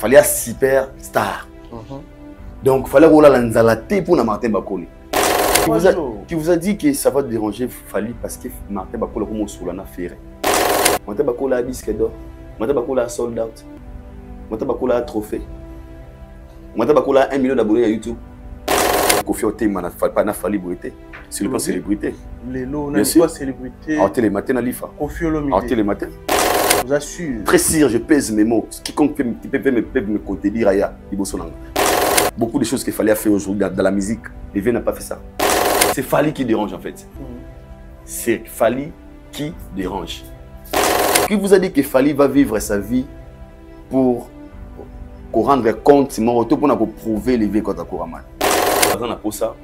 fallait un superstar. Donc il fallait qu'on la lanzalate pour Martin Bakoli. Qui vous a dit que ça va te déranger Fally parce que Martin Bakoli comme sur la affaire. Martin Bakoli a disque d'or. Martin Bakoli a sold out. Martin Bakoli a trophée. Martin Bakoli a 1 million d'abonnés à YouTube. Kofi Otema n'a pas Fally Bruité. C'est le plan célébrité. Les lots n'a pas célébrité. En télématin à l'IFA. Kofi Olomide. En télématin. Je vous assure. Très sûr, je pèse mes mots. Quiconque peut me contredire, Aya, Ibosolanga. Beaucoup de choses qu'il fallait faire aujourd'hui dans la musique, les vieux n'a pas fait ça. C'est Fally qui dérange en fait. C'est Fally qui dérange. Qui vous a dit que Fally va vivre sa vie pour rendre compte, mon retour pour prouver les vieux contre Kouraman. Pour ça,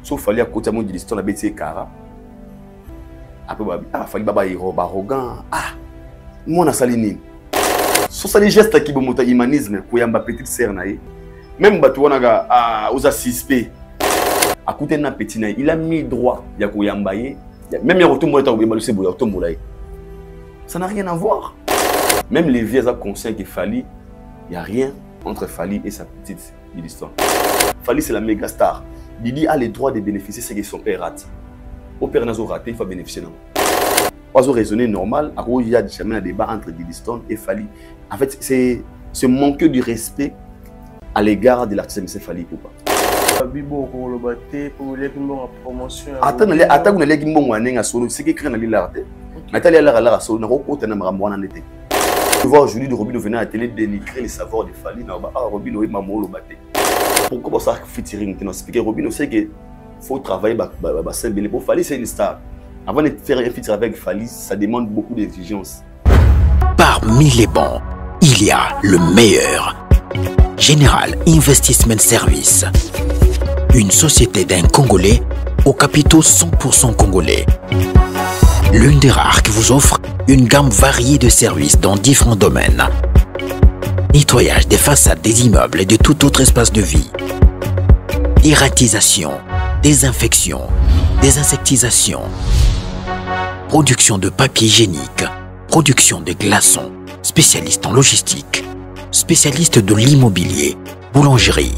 sauf Fally à côté de l'histoire, on a bêté Kara. Après, Fally Baba est arrogant. Moi, on a salini. Ce sont les gestes qui montrent l'humanisme pour y avoir petite sœur. Même si on a aux suspect, à côté de petit, il a mis droit. Il y a Kouyambaye. Même ça n'a rien à voir. Même les vieux ont conscience qu'il Fally, il n'y a rien entre Fally et sa petite l'histoire. Fally, c'est la méga star. Didi a le droit de bénéficier de ce que son père rate. Au père n'a pas raté, il faut bénéficier. Pas raisonner normal, il y a jamais un débat entre Diddy Stone et Fally. En fait, c'est ce manque du respect à l'égard de l'artiste M. Fally ou pas. Bibo pour le battre pour les promotion. Attends, on a les gimbons à solo, c'est qui crée dans l'art. Mais t'as l'air solo, n'a pas de ramon en été. Tu vois aujourd'hui de Robino venir à la télé dénigrer les savoirs de Fally, Robino est maman le battre. Pourquoi ça featuring? Robino sait qu'il faut travailler pour Fally, c'est une star. Avant de faire un feature avec Fally, ça demande beaucoup d'exigences. Parmi les bons, il y a le meilleur. Général Investment Service. Une société d'un Congolais aux capitaux 100% congolais. L'une des rares qui vous offre une gamme variée de services dans différents domaines. Nettoyage des façades des immeubles et de tout autre espace de vie. Dératisation, désinfection, désinsectisation. Production de papier hygiénique, production de glaçons, spécialiste en logistique, spécialiste de l'immobilier, boulangerie,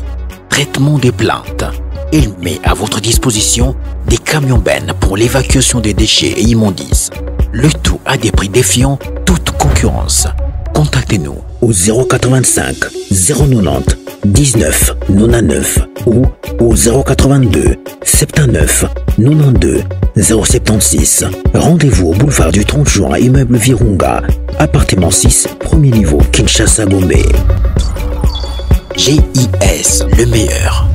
traitement des plaintes. Il met à votre disposition des camions-bennes pour l'évacuation des déchets et immondices. Le tout à des prix défiant toute concurrence. Contactez-nous au 085 090 19 99 ou au 082 79 92 076. Rendez-vous au boulevard du 30 juin, immeuble Virunga, appartement 6, premier niveau, Kinshasa, Gombe. GIS, le meilleur.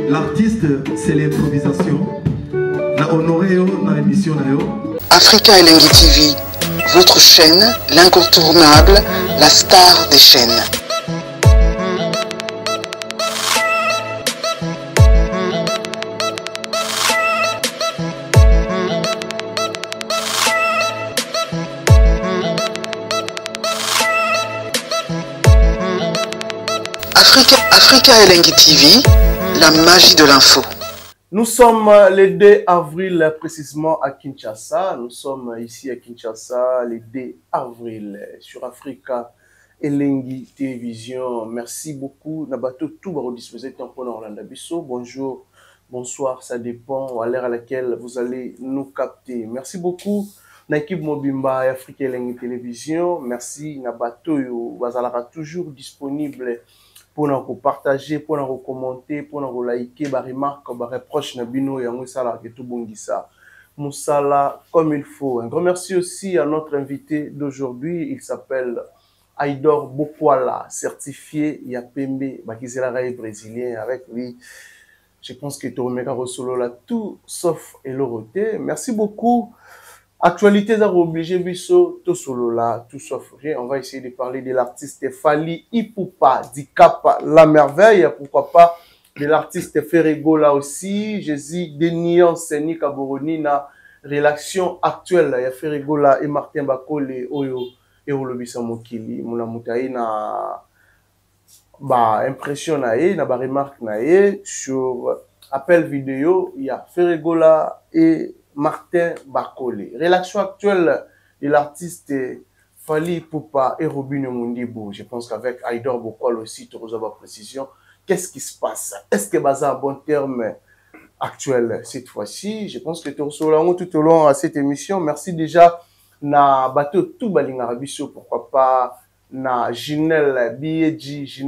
L'artiste, c'est l'improvisation. Na honoré dans l'émission. Africa Elengi TV, votre chaîne, l'incontournable, la star des chaînes. Africa Elengi TV, la magie de l'info. Nous sommes le 2 avril précisément à Kinshasa. Nous sommes ici à Kinshasa le 2 avril sur Africa Elengi Télévision. Merci beaucoup. Nabato tout va redisposer temps pour Orlando Bisso. Bonjour, bonsoir, ça dépend à l'heure à laquelle vous allez nous capter. Merci beaucoup. L'équipe Mobimba et Africa Elengi Télévision. Merci Nabato. Vous allez toujours disponible pour nous partager, pour nous commenter, pour nous liker, pour nous remarquer, pour nous reprocher, pour nous Moussala comme il faut. Un grand merci aussi à notre invité d'aujourd'hui. Il s'appelle Aïdor Bokwala, certifié Yapembe, Bakizela Ray brésilien, avec lui. Je pense que Toromega Rosolo là, tout sauf Eloroté. Merci beaucoup. Actualité d'obligé Bisso, tout solo là, tout sauf rien. On va essayer de parler de l'artiste Fally Ipupa, Dikapa, La Merveille, pourquoi pas, de l'artiste Ferrego là aussi. Jésus Denian Seni Kaboroni na relation actuelle. Il y a Ferrego là et Martin Bakole, Oyo. Et au lobisa mokili mona mutayi na ba impression na ye na ba remarque na ye sur appel vidéo il y a Ferregola et Martin Bakole. Relation actuelle de l'artiste Fally Ipupa et Robinho Mundibu. Je pense qu'avec Aïdor Bokwala aussi tu reçois précision. Qu'est-ce qui se passe? Est-ce que baza un bon terme actuel cette fois-ci? Je pense que tu reçois tout au long de cette émission. Merci déjà na bateau tout balinga biso, pourquoi pas na Ginel BCG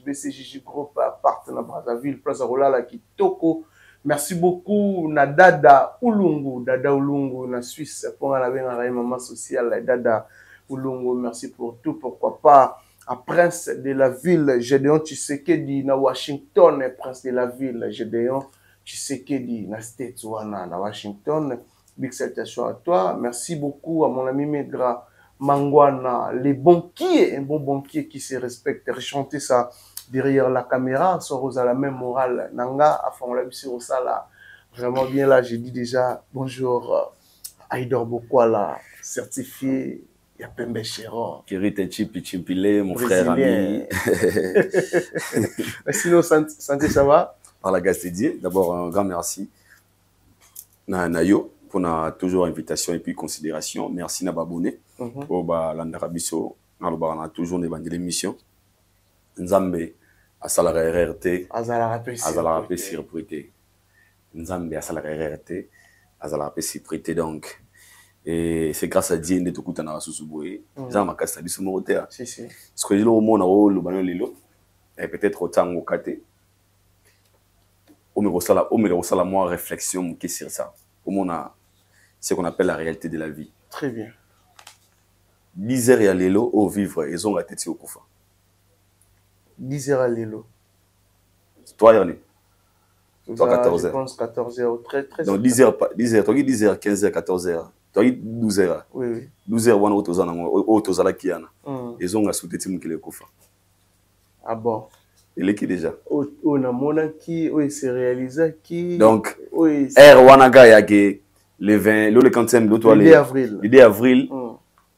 BCG Group partenaire Brazzaville Plaza Rolala Kitoko. Merci beaucoup na Dada Ulungu na Suisse pour la benga maman sociale Dada Ulungu. Merci pour tout, pourquoi pas à Prince de la ville Gédéon Tshisekedi na Washington, Prince de la ville Gédéon Tshisekedi na States wana na Washington. Big salutation à toi. Merci beaucoup à mon ami Medra Mangwana, les banquiers, un bon banquier qui se respecte, chanter ça derrière la caméra, sort à la même morale. Nanga, à fond la mission au sala. Vraiment bien là, j'ai dit déjà bonjour Aïdor Bokwala, certifié Yapembe Chéron. Kirite Chimpile, mon frère ami. Sinon, santé, ça va? Par la Gastédier, d'abord un grand merci. Nayo. Pour toujours invitation et puis considération. Merci na babone. Au ba landarabiso, na lobana toujours des bandes d'émission. Nzambe asala RRT, azala rapé surprité. Nzambe asala RRT, azala rapé surprité donc. Et c'est grâce à Dieu que tout kuta na susuboué. Nzamba makasta biso morotea. Si si. Ce que lo mona o lobana lelo. Et peut-être autant au kate. O me ressala moi réflexion qui sur ça. Au mona ce qu'on appelle la réalité de la vie. Très bien. 10 heures à l'élo au vivre, ils ont raté au Koufa. 10 heures à l'élo. Toi, Yann. Toi, 14 heures. Je pense 14 heures. Très, très. Donc 10 heures, toi, 10 heures, 15 heures, 14 heures. Toi, 12 heures. Oui, oui. 12 heures, autozala Kiana. Ils ont raté au Koufa. Ah bon? Il est qui déjà? On a mon qui, oui, c'est réalisé qui. Donc, oui. R. Wanaga Yage. Le 20, le 2 avril. Le 2 avril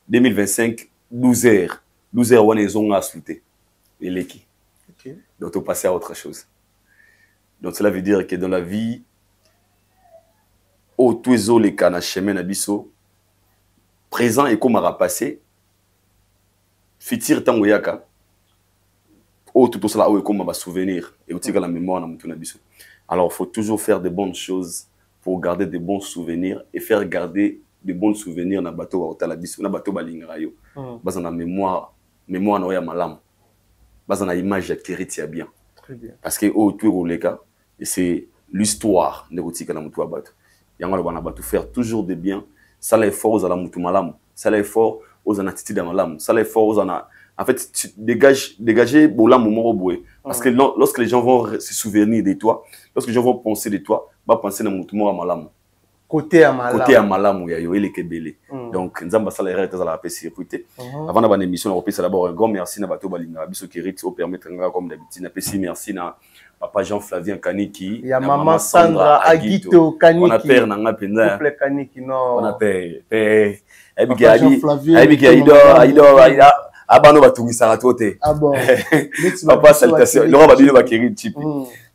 2025, 12 heures. 12 heures, on est en sauté. Et l'équipe. Donc, on passe à autre chose. Donc, cela veut dire que dans la vie, au tous les cas, dans le chemin d'abisso, présent et comme à passé, futur temps yaka, au tout cela, comme à souvenir, et aussi la mémoire dans mon abisso. Alors, il faut toujours faire de bonnes choses pour garder de bons souvenirs et faire garder de bons souvenirs dans le bateau à Otalabiso, dans le bateau Balingarayo. Dans la mémoire no ya malam. Dans la image qui retient bien. Très bien. Parce que au tout les cas, c'est l'histoire de Rotika na mutu bateau. Yangalo bana bateau faire toujours de bien. Ça l'effort aux ala mutu malam. Ça l'effort aux anatiti de malam. Ça l'effort aux ana. En fait, tu dégager bolam au boué. Parce que lorsque les gens vont se souvenir de toi, lorsque les gens vont penser de toi, va penser dans mon malam. Côté à malam. Côté à malam, il est kebele. Donc, nous avons fait la sécurité. Avant d'avoir une émission, on peut d'abord un grand merci à Bato Balinga, Biso Kirit, au permettre comme d'habitude. Merci à Papa Jean-Flavien Kaniki. Il y a Maman Sandra Aguito Kaniki. On a père Nanga Penda. Couple Kaniki, non. On a père. Papa Jean-Flavien. Aïda. Abano Batougi Saratote. Ah bon. Papa, salutation. Laurent Babino Bakiri, Chipi.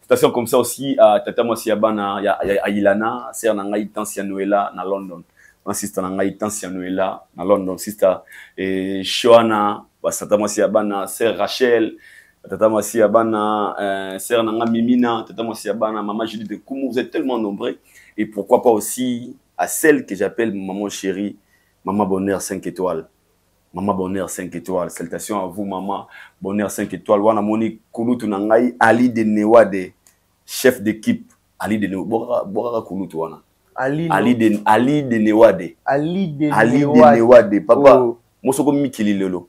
Salutation comme ça aussi à Tata Mwasi Abana, à Ilana, Sœur Nangaï Tansia Noëlla, na London. Ma sister Nangaï Tansia Noëlla, na London. Sister Shoana, Tata Mwasi Abana, Sœur Rachel, Tata Mwasi Abana, Sœur Nanga Mimina, Tata Mwasi Abana, Maman Julie de Koumou. Vous êtes tellement nombreux. Et pourquoi pas aussi à celle que j'appelle Maman Chérie, Maman Bonheur 5 étoiles. Maman Bonheur 5 étoiles. Salutations à vous, Maman Bonheur 5 étoiles. Wana Moni Kouloutou Nangaï, Ali de Newade, chef d'équipe. Ali de Newade. Bora Kouloutou Wana. Ali de Newade. Ali de Newade. Papa, Mosoko Mikili Lolo.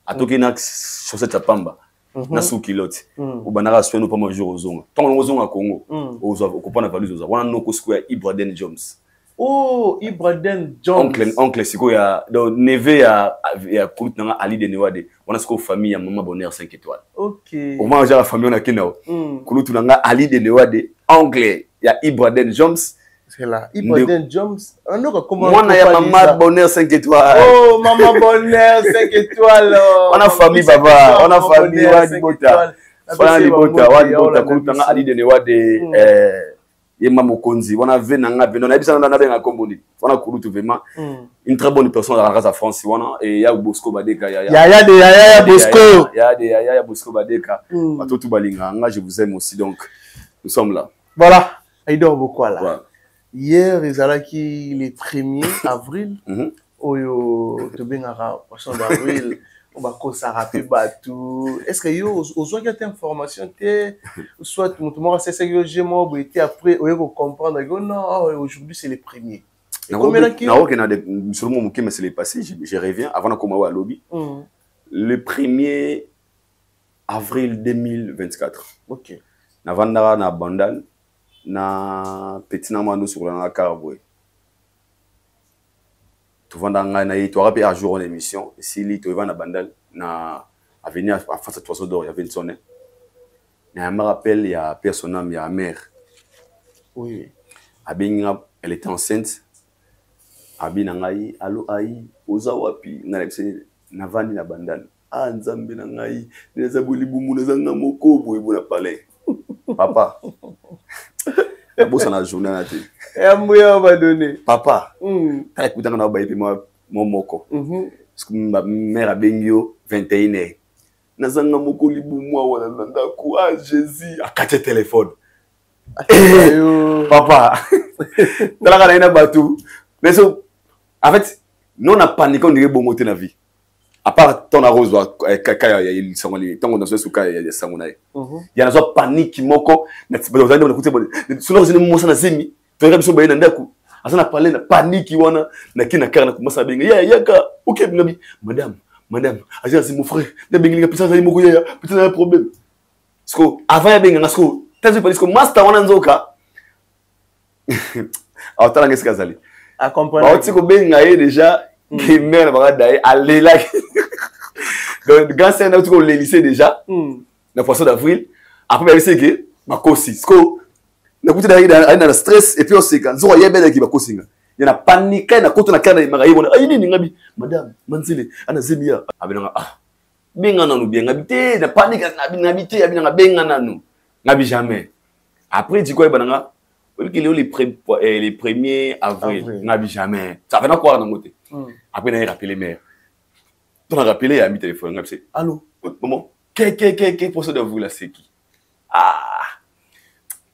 atoki na chaussette ya pamba na suki lote obanaka soin pas manger ozonga tant ozonga Congo okopana valise oza wana noko siko ya Ibraden Jones. Oh, Ibraden Jones. Oncle siko ya donc neve ya Kulut nanga Ali de Newade wana siko famille ya Maman Bonheur 5 étoiles. OK. Au moins la famille na kinao Kulut nanga Ali de Newade oncle ya Ibraden Jones. C'est là Ibraden Jones. On a comment moi na ya Maman Bonheur 5 étoiles. Oh, Maman Bonheur 5 étoiles. On a famille baba, on a famille Wadi Bota. Wadi Bota Kulut nanga Ali de Newade Yema Mokonzi, on a vu nanga beno na bisa na benga komboni. On a Kulut vraiment une très bonne personne dans la race France wana et ya Bosco Badeka ya Bosco. Ya Bosco Badeka. Batotu balinga nga je vous aime aussi donc nous sommes là. Voilà, Aïdor Bokwala. Ouais. Hier ezalaki le 1er avril oyo to bengaka poisson d'avril. On va consacrer batou. Est-ce que yo ozo qui information te soit tout le monde c'est que j'ai moi été après on va comprendre que non aujourd'hui c'est le 1er. Combien là qui na OK na sur mon mais c'est le passé je reviens avant qu'on à lobby. Le 1er avril 2024. OK. Na vandara na bandal na petit na mando sur la carboy. Tu vas dans un tu auras à jour en émission si li tu vas na bandal na avenir à face à Toiseau d'Or il y avait une sonne il me rappelle il y a personne il y a mère oui abinga elle était enceinte abina ngai allo ai oza wapi na lepse na vandi na bandal nzambe na ngai neza boli bumu neza ngamoko boy bona palais papa la bosse na journée na te et moya va donner papa ta écoutanga na ba moi moko parce que ma mère a bengio 21h nazanga moko libumu wana ndako Jésus akate téléphone papa tala kana ina batu mais en fait non on a paniqué on dirait bongoté na vie à part ton arrose kaka ya il sangoli tango na so ka ya sangona ya na so panique moko na tibalo zandi na kuté solo zini mo sana zemi to nga biso bayina ndako asana parler na panique wana na kina karna commencer à benga yaka OK ngabi madame aja c'est mon frère na benga pisa za moko ya peut-être un problème parce que avant ya benga ngasko tazo parce que master wana nzoka awtala ngeska zali a comprendre ba otiko benga ye déjà qui mère ba dai aller là donc quand c'est un autre lycée déjà la poisson d'avril après c'est que makosi sko na kuti na stress et puis on sait quand zo yebele ki bakosinga yana panique na koto na kana magayi bona ayi nini ngabi madame manzile ana zemia abinanga benga nanu bien ngabi te na panique na bité abinanga benga nanu ngabi jamais après tu quoi bananga les 1er avril ngabi jamais ça fait na quoi na ngote après na rappeler mère on a rappelé à mi téléphone ngabi c'est allô maman que poisson d'avril là c'est qui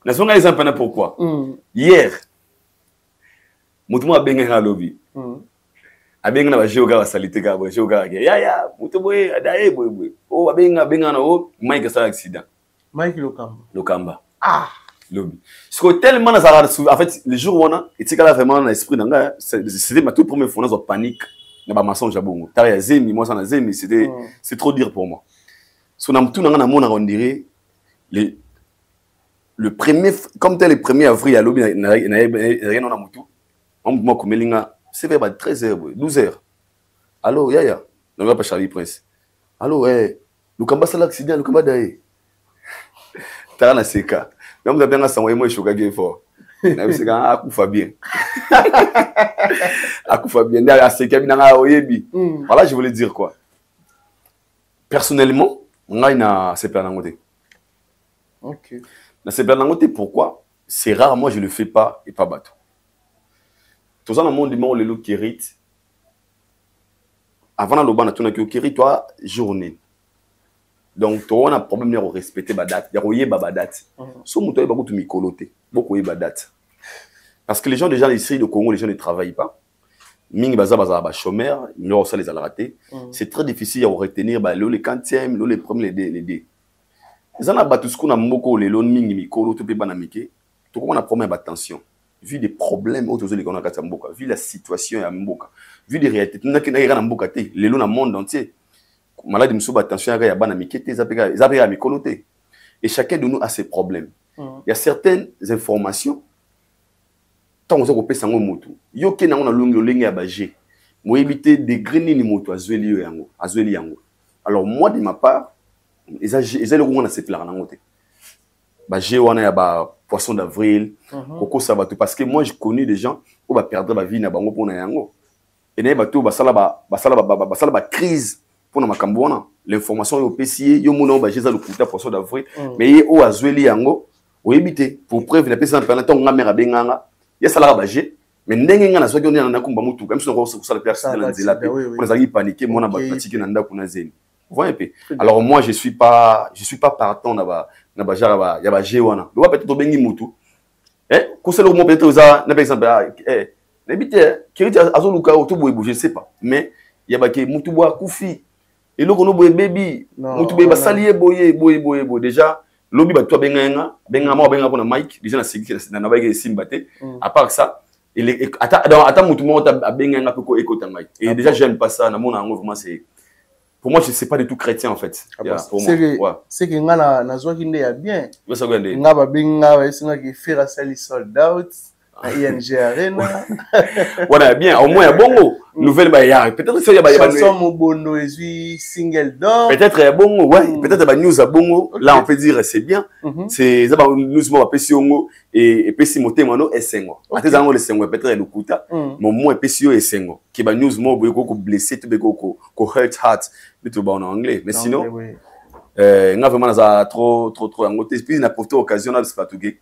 na songa exemple na pourquoi hier mutu mo abenga na lobby abenga na ba geoga ba salité ka ba geoga ya mutu boy adaye boy o abenga na o Mike sa accident Mike Lokamba lobby parce que tellement na ça en fait les jours on a et là vraiment dans l'esprit nanga c'était ma toute première fois na panique na ba mensonge bongo tari ya zemi moi ça na zemi c'était c'est trop dire pour moi so na mutu nanga na mona on dirait le premier comme tel le 1er avril à lobby rien on a mutu on comme linga c'est vers 13h 12h allô yaya non pas Charlie Prince allô Lukamba ça l'accident Lukamba daé tara na seka même da benga sanwa moi choka game fort na biseka akufa bien akufa bien nda seka binanga oyebi voilà je voulais dire quoi personnellement ngai na c'est plan ngote OK na c'est plan ngote pourquoi c'est rare moi je le fais pas et pas bateau tout ça dans le monde du monde les lots qui héritent avant le ban tuna qui hérite toi journée donc toi on a problème de respecter ba date ya royer ba date so muto ba kutu mikolote beaucoup ba date parce que les gens déjà ici de Congo les gens ne travaillent pas mingi baza ba chômeur ils ont ça les raté c'est très difficile à retenir ba les quantième les premiers les deux ils en a battu ce qu'on a mboko les lon mingi mikolo to pe bana mike to ko on a problème attention vu des problèmes autour de l'économie de Mboka, vu la situation à Mboka, vu les réalités, nous n'avons pas Mboka, les lots dans le monde entier. malade musuba attention ya bana mikete ezapeka mikonote. Et chacun de nous a ses problèmes. Il y a certaines informations tant on peut sango moto. Yo ke na on a longue ya baje. Moi éviter degré ni moto azweli yango. Alors moi de ma part, ils le rond na cette là na ngote. Baje wana ya ba poisson d'avril, koko sabato parce que moi je connais des gens qui va perdre ba vie na bango pona yango. Et na bato basala ba crise pona makambo wana. L'information yo pesier yo mona baje za le kuta poisson d'avril, mais o azweli yango o éviter pour preuve na pesa pendant ton ngamera benganga. Ya sala baje mais ndenge nga na soki on na kumba mutu comme si on ça la personne dans la paix on les a paniqué mona ba pratiquer na ndako na zeni. Voyez un peu. Alors moi je suis pas partant na ba jara ya ba jewana. Do peut-être bengi mutu. Ko selo mo peut-être za na par exemple n'habite kiriti azoluka otubo je sais pas mais ya ba ke mutu boa kufi et loko no boye baby mutu boye ba salier boye déjà lobi ba to benga ko na mic déjà na sigi na ba ke simbate à part ça il attends mutu mo ta benga ko ekota mic et déjà j'aime pas ça na mona ngo vraiment c'est pour moi, je ne sais pas du tout chrétien en fait. C'est que nga na zoki nde ya bien. Nga ba binga ba singa ki fira sali sold out. ING Arena. Voilà bien, au moins il y a bongo. Nouvelle ba ya. Peut-être ça y a chanson Mobono et single d'or. Peut-être il y a bongo, ouais. Peut-être il y a news à bongo. Là on peut dire c'est bien. C'est ça ba news mo ba pesiongo et pesi motemano esengo. Atezango le sengo peut-être le kuta. Mon mo pesio esengo. Ki ba news mo boyeko ko blessé to beko ko hurt heart. Mais tout ba en anglais. Mais sinon nga vraiment ça trop en côté. Puis na porté occasion là de se fatiguer.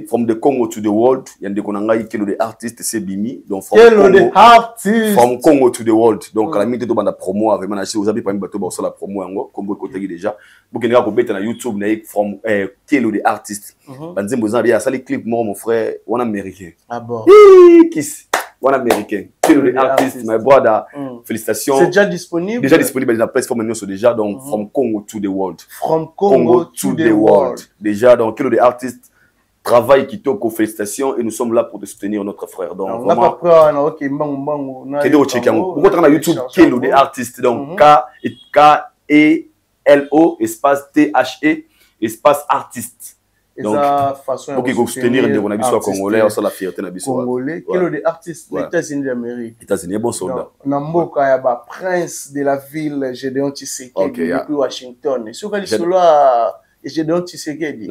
From the Congo to the world, il y a des konangai kilo de artistes c'est bimi donc from Congo to the world donc la minute de banda promo avec manager vous avez pas mis bateau sur la promo yango comme côté déjà pour que ko beta na YouTube na from kilo de artistes banzembo za ya sali clip mon frère on américain ah bon kiss on américain kilo de artistes my brother félicitations c'est déjà disponible dans la plateforme news déjà donc from Congo to the world déjà donc kilo de artistes travail qui toko félicitations et nous sommes là pour te soutenir notre frère donc on n'a pas peur na OK mbangu kedo chekango pourquoi tu as YouTube kelo des artistes donc KELO espace THE espace artiste donc façon OK pour soutenir de on soit congolais sur la fierté na biso congolais kelo des artistes les États-Unis d'Amérique États-Unis bon soldat na mboka ya ba prince de la ville Gédéon Tshisekedi depuis Washington sur quel cela Gédéon Tshisekedi.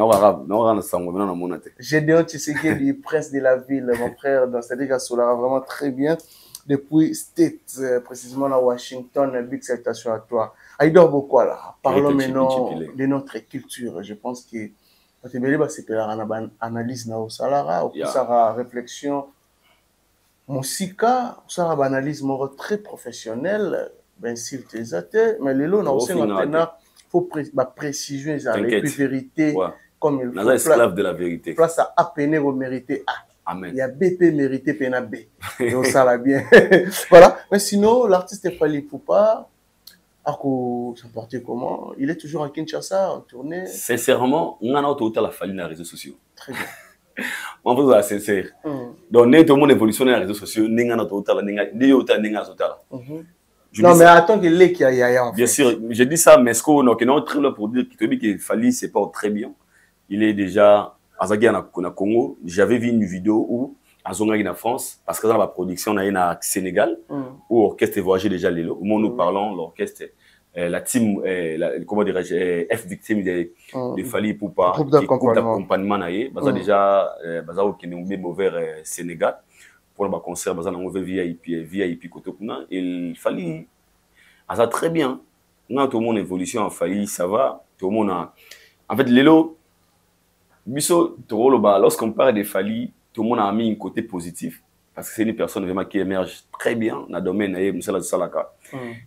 Gédéon Tshisekedi, prince de la ville, mon frère, dans cette église Solara, vraiment très bien. Depuis State, précisément à Washington, big salutation à toi. Aïdor Bokwala, parlons maintenant de notre culture. Je pense que c'est une analyse na Solara, ou ça réflexion. Musica, ça une analyse très professionnelle, bien sûr, mais les lots, on sait maintenant. Il faut précision et vérité comme il faut. Esclave de la vérité. Place à peine au mérité A. Amen. Il y a BP mérité pena B. Et on ça va bien. Voilà. Mais sinon, l'artiste Fally Ipupa, ça partit comment? Il est toujours à Kinshasa en tournée. Sincèrement, on a autant la Fally dans les réseaux sociaux. Très bien. On peut être sincère. Donc, tout le monde évolue dans les réseaux sociaux. N'enga autant la non, mais attends que les qui a bien sûr, je dis ça, mais ce qu'on a très là pour dire qu'il Fally c'est pas très bien. Il est déjà à Congo. J'avais vu une vidéo où à Zonga en France, parce que dans la production on a une Sénégal où l'orchestre voyageait déjà les lots. Au moment où nous parlons, l'orchestre, la team, comment dirais-je, F victime de Fally Ipupa, groupe d'accompagnement, bah déjà, bah au mauvais Sénégal. Pour le concert, on a VIP côté il Fally ça très bien. On tout le monde évolution en Fally, ça va. Tout le monde a en fait Lelo biso lorsqu'on parle de Fally, tout le monde a mis un côté positif parce que c'est une personne vraiment qui émerge très bien dans le domaine de Salaka.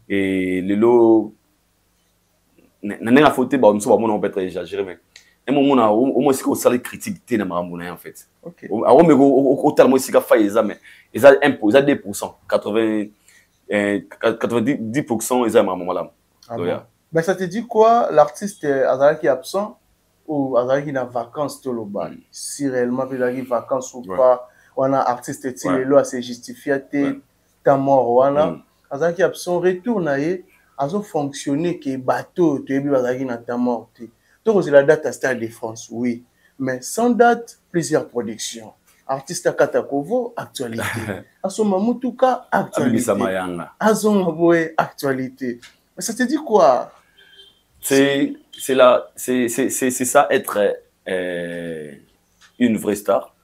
Et Lelo n'a faute on peut être exagéré mais un moment au moins c'est qu'on s'allait critiquer dans Marambouna en fait. OK. Au tellement c'est qu'a fait ça mais ils ont impôt, ils ont 2%, 90% ils ont Marambouna. Ben ça te dit quoi l'artiste Azara qui est absent ou Azara qui est en vacances tout le bas? Si réellement il a vacances ou pas, on a artiste qui est là à se justifier ta mort Azara qui est absent retourne azo fonctionner que bateau tu es bazaki na ta morte. Donc c'est la date à Stade de France, oui, mais sans date plusieurs productions. Artiste Katakovo actualité. Asoma Mutuka actualité. Azoma Boé actualité. Mais ça te dit quoi? C'est ça être une vraie star.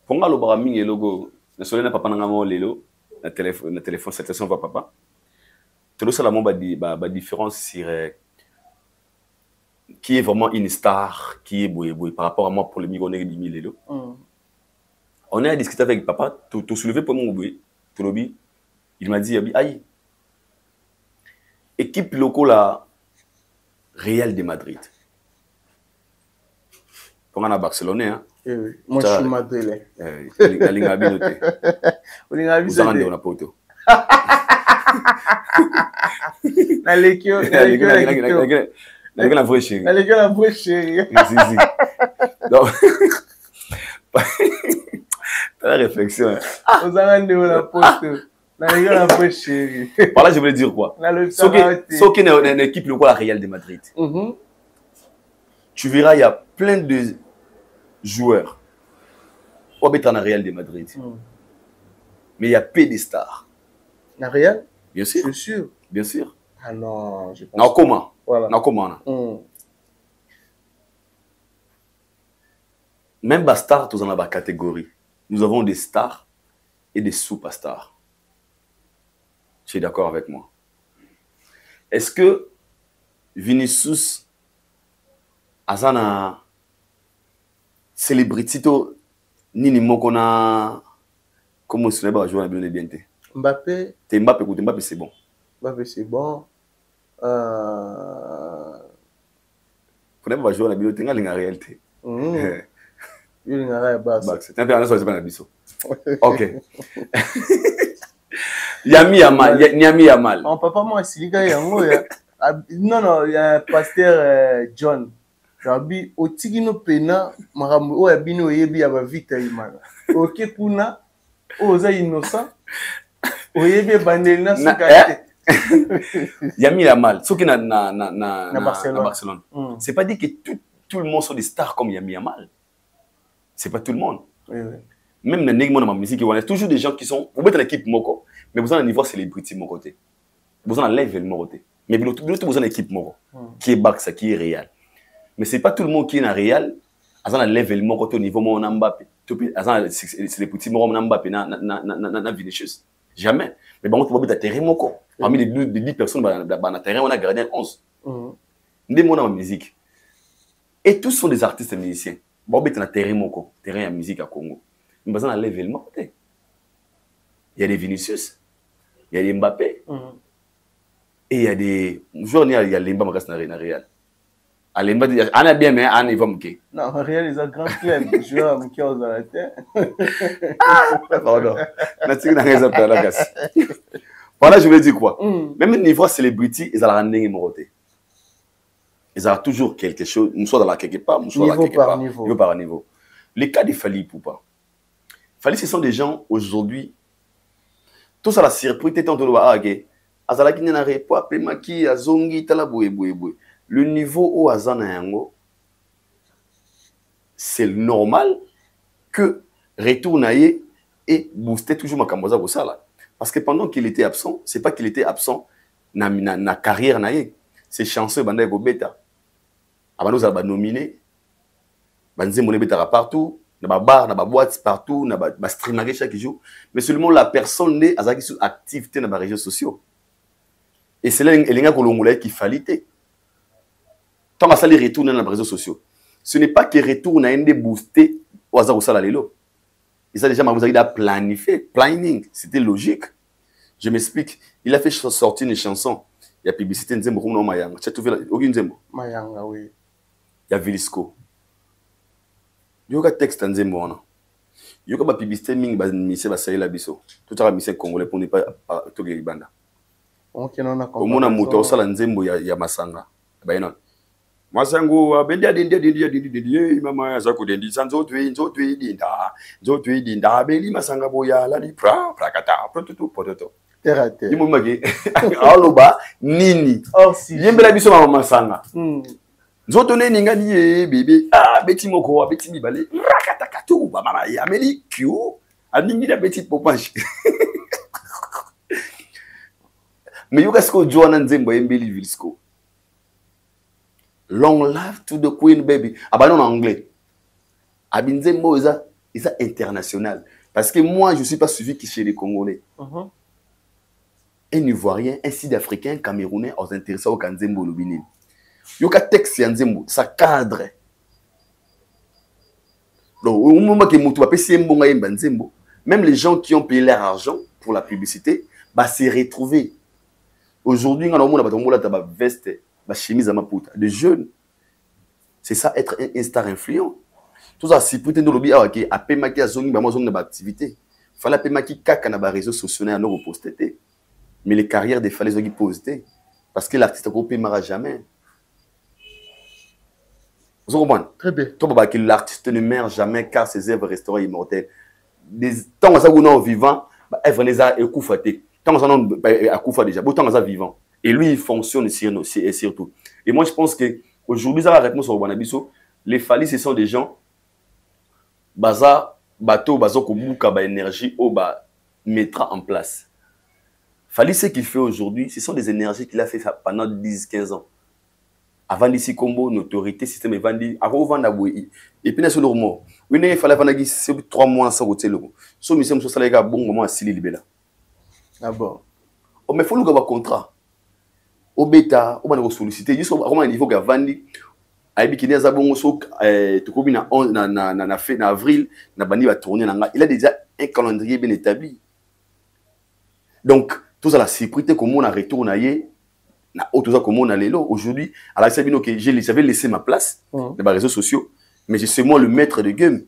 Pour moi le baraming et logo, le soleil n'a pas panangamo lelo, le téléphone cette façon va papa. Tout ça la mon ba différence sur qui est vraiment une star, qui est boy par rapport à moi pour le micro négli lelo. On a discuté avec papa, tout soulevé pour mon boy, tout lobby. Il m'a dit aïe. Équipe locale là Real de Madrid. Pour un Barcelone, hein. Oui. Moi je suis madrilène. La ligne à binoté. Vous en rendez on a poto. La l'équipe la vraie chérie. La l'équipe la vraie chérie. Si. Donc la réflexion. Vous en rendez on a poto. La l'équipe la vraie chérie. Par là je voulais dire quoi? Ce qui est une équipe locale à Real de Madrid. Tu verras il y a plein de joueurs au béton à Real de Madrid. Mais il y a peu de stars. La Real? Bien sûr. Je suis sûr. Bien sûr. Ah non, je pense. Non, comment? Voilà. Non, comment? Même les stars, tous en la catégorie. Nous avons des stars et des superstars. Tu es d'accord avec moi? Est-ce que Vinicius Azana célébrité nini mokona comment se va jouer bien bien Mbappé. T'es Mbappé, écoute Mbappé c'est bon. Mbappé c'est bon. Quand va jouer la bibliothèque dans la réalité. Il y a un bas. C'est un peu un c'est pas la biso. OK. Yami Yamal. Mon papa moi siliga yango ya. Non, il y a pasteur John. Rabi otigino pena marambo o yabino yebi ya ba vita imana. OK kuna oza innocent. Oyebi bandeli na sukate. Yami Yamal, ce qui na Barcelone. C'est pas dit que tout le monde sont des stars comme Yami Yamal. C'est pas tout le monde. Oui. Même dans la musique, il y a toujours des gens qui sont vous mettez l'équipe moko, mais vous avez un niveau célébrité mon côté. Vous avez un level mon côté. Mais vous avez une équipe moko qui est Barça, qui est Real. Mais c'est pas tout le monde qui est dans Real, à un level mon côté au niveau mon Mbappé. C'est les petits mon Mbappé na Vinicius. Jamais. Mais bon, on peut être terrain moko. Parmi les 10 personnes dans le terrain, on a gardé 11. Des mots dans la musique. Et tous sont des artistes et musiciens. Bon, on est dans terrain moko, terrain à musique à Congo. Mais besoin d'un level mon côté. Il y a des Vinicius, il y a des Mbappé. Et il y a des joueurs, il y a Lemba Magas na Real. À Lemba, on a bien, mais on y va mouké. Non, Real, ils ont grand club. Joueurs mouké aux Alatés. Pardon. Voilà, je veux dire quoi? Même au niveau célébrité, ils ont la rendez mon côté. Ils ont toujours quelque chose, nous sommes dans la quelque part, nous sommes dans la quelque part. Niveau par niveau. Les cas de Fali Poupa. Fali, ce sont des gens aujourd'hui. Tout ça, la surprise, t'es en train de voir, Azalaki n'arrive pas, Pemaki, Azongi, Talaboué, Boué. Le niveau au Azana Yango, c'est normal que retourne et booster toujours ma Kamboza Bosala. Parce que pendant qu'il était absent, c'est pas qu'il était absent dans la carrière, c'est chanceux, Banda Beta. Avant nous, on a nominé, Banzé Moné Beta partout. Dans ma bar, dans ma boîte, partout, dans ma streamer chaque jour. Mais seulement la personne n'est pas active dans les réseaux sociaux. Et c'est là qu'il fallait. Tant que ça les retourne dans les réseaux sociaux. Ce n'est pas qu'il retourne à un boosté au hasard au salalelo. Il a déjà planifié, planning. C'était logique. Je m'explique. Il a fait sortir une chanson. Il y a publicité Nzembo comme Mayanga. Tu as trouvé aucun Nzembo? Mayanga, oui. Il y a Vilisco. Il y a un texte en Nzembo. Il y a une publicité ming mise ba saïla biso. Tout à mise congolais pour ne pas toguer libanda. OK, non a compris. Au mona muto sala Nzembo ya masanga. Ba ina. Masango bendia dindia mama za ko dendi sanzo twi dinda. Zo twi dinda beli masanga boya la di pra prakata prototo pototo. terre à terre. Yimo maki. Aloba nini. Oh si. Yembela biso mama sanga. Nzoto ne ninga ni bébé. Ah beti moko, beti mibale. Rakatakatu ba mama ya meli kyo. Aningi da beti popanche. Mais yoga sko Joana Nzembo Embeli Vilsco. Long life to the queen baby. Ah bah non en anglais. Abinzembo est international. Parce que moi je suis pas suivi qui chez les Congolais. Un Ivoirien, un Sud-Africain, un Camerounais, aux intéressés au Kanzembo Lubinin. Yoga texte Nzembo, ça cadre. Donc au moment que Moutou va payer Nzembo, même les gens qui ont payé leur argent pour la publicité, bah s'y retrouver. Aujourd'hui, on a une veste, une chemise à ma poutre. De jeunes, c'est ça être un star influent. Tout ça, si peut-être nous lobby à Pemaki à zone, moi zone d'activité. Fallait Pemaki kaka na ba réseaux sociaux à nous reposter. Mais les carrières des fallait qui poster parce que l'artiste ne paiera jamais. Vous comprenez? Très bien. Toi, que l'artiste ne meurt jamais car ses œuvres resteront immortelles. Des temps ça où nous vivants, œuvres les a écouffaté. Tant que ça a Koufa déjà, tant que ça vivant. Et lui, il fonctionne surtout. Et moi, je pense qu'aujourd'hui, ça va réponse au Banabiso. Les Fali, ce sont des gens, baza, bateau, bazo, kobuka, ba énergie, au ba, mettra en place. Fali, ce qu'il fait aujourd'hui, ce sont des énergies qu'il a fait pendant 10-15 ans. Avant d'ici, combo, notoriété, système, et vandi, avant, vandi, et puis, c'est le mot. Il fallait vandi, 3 mois sans roter le mot. So, monsieur, monsieur, ça l'a bon moment à Sili Libela. Ah bon? Oh, mais il faut nous avoir un contrat. Au bêta, on va nous solliciter. Juste comment il faut que Vandi, Aibi Kenya Zabongo, Tokobi na avril, na Bani va tourner. Il a déjà un calendrier bien établi. Donc, tout ça, la sécurité, comment on a retourné, tout ça, comment on a l'élo. Aujourd'hui, alors j'avais laissé ma place dans les réseaux sociaux, mais je suis moi le maître de game.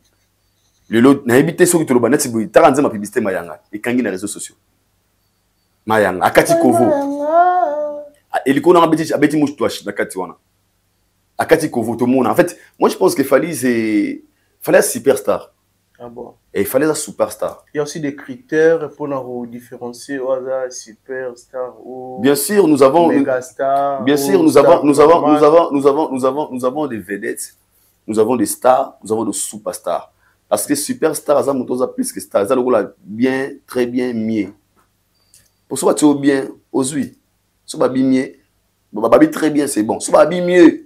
Le lot, n'a habité sur le banet, c'est pour t'arranger ma publicité Mayanga et quand il y a les réseaux sociaux. Mayanga, Akati Kovo. Et le qu'on a abeti mouche toi, Akati wana. Akati Kovo, tout le monde. En fait, moi je pense qu'il fallait un superstar. Ah bon. Et il fallait un superstar. Il y a aussi des critères pour nous différencier au superstar ou bien sûr, nous avons mégastar. Bien sûr, nous avons des vedettes, nous avons des stars, nous avons des superstars. Parce que superstar, ça nous plus que star, ça nous bien, très bien, mieux. Pour ça, tu es bien, aux yeux. Si tu es mieux, babi très bien, c'est bon. Si tu es mieux.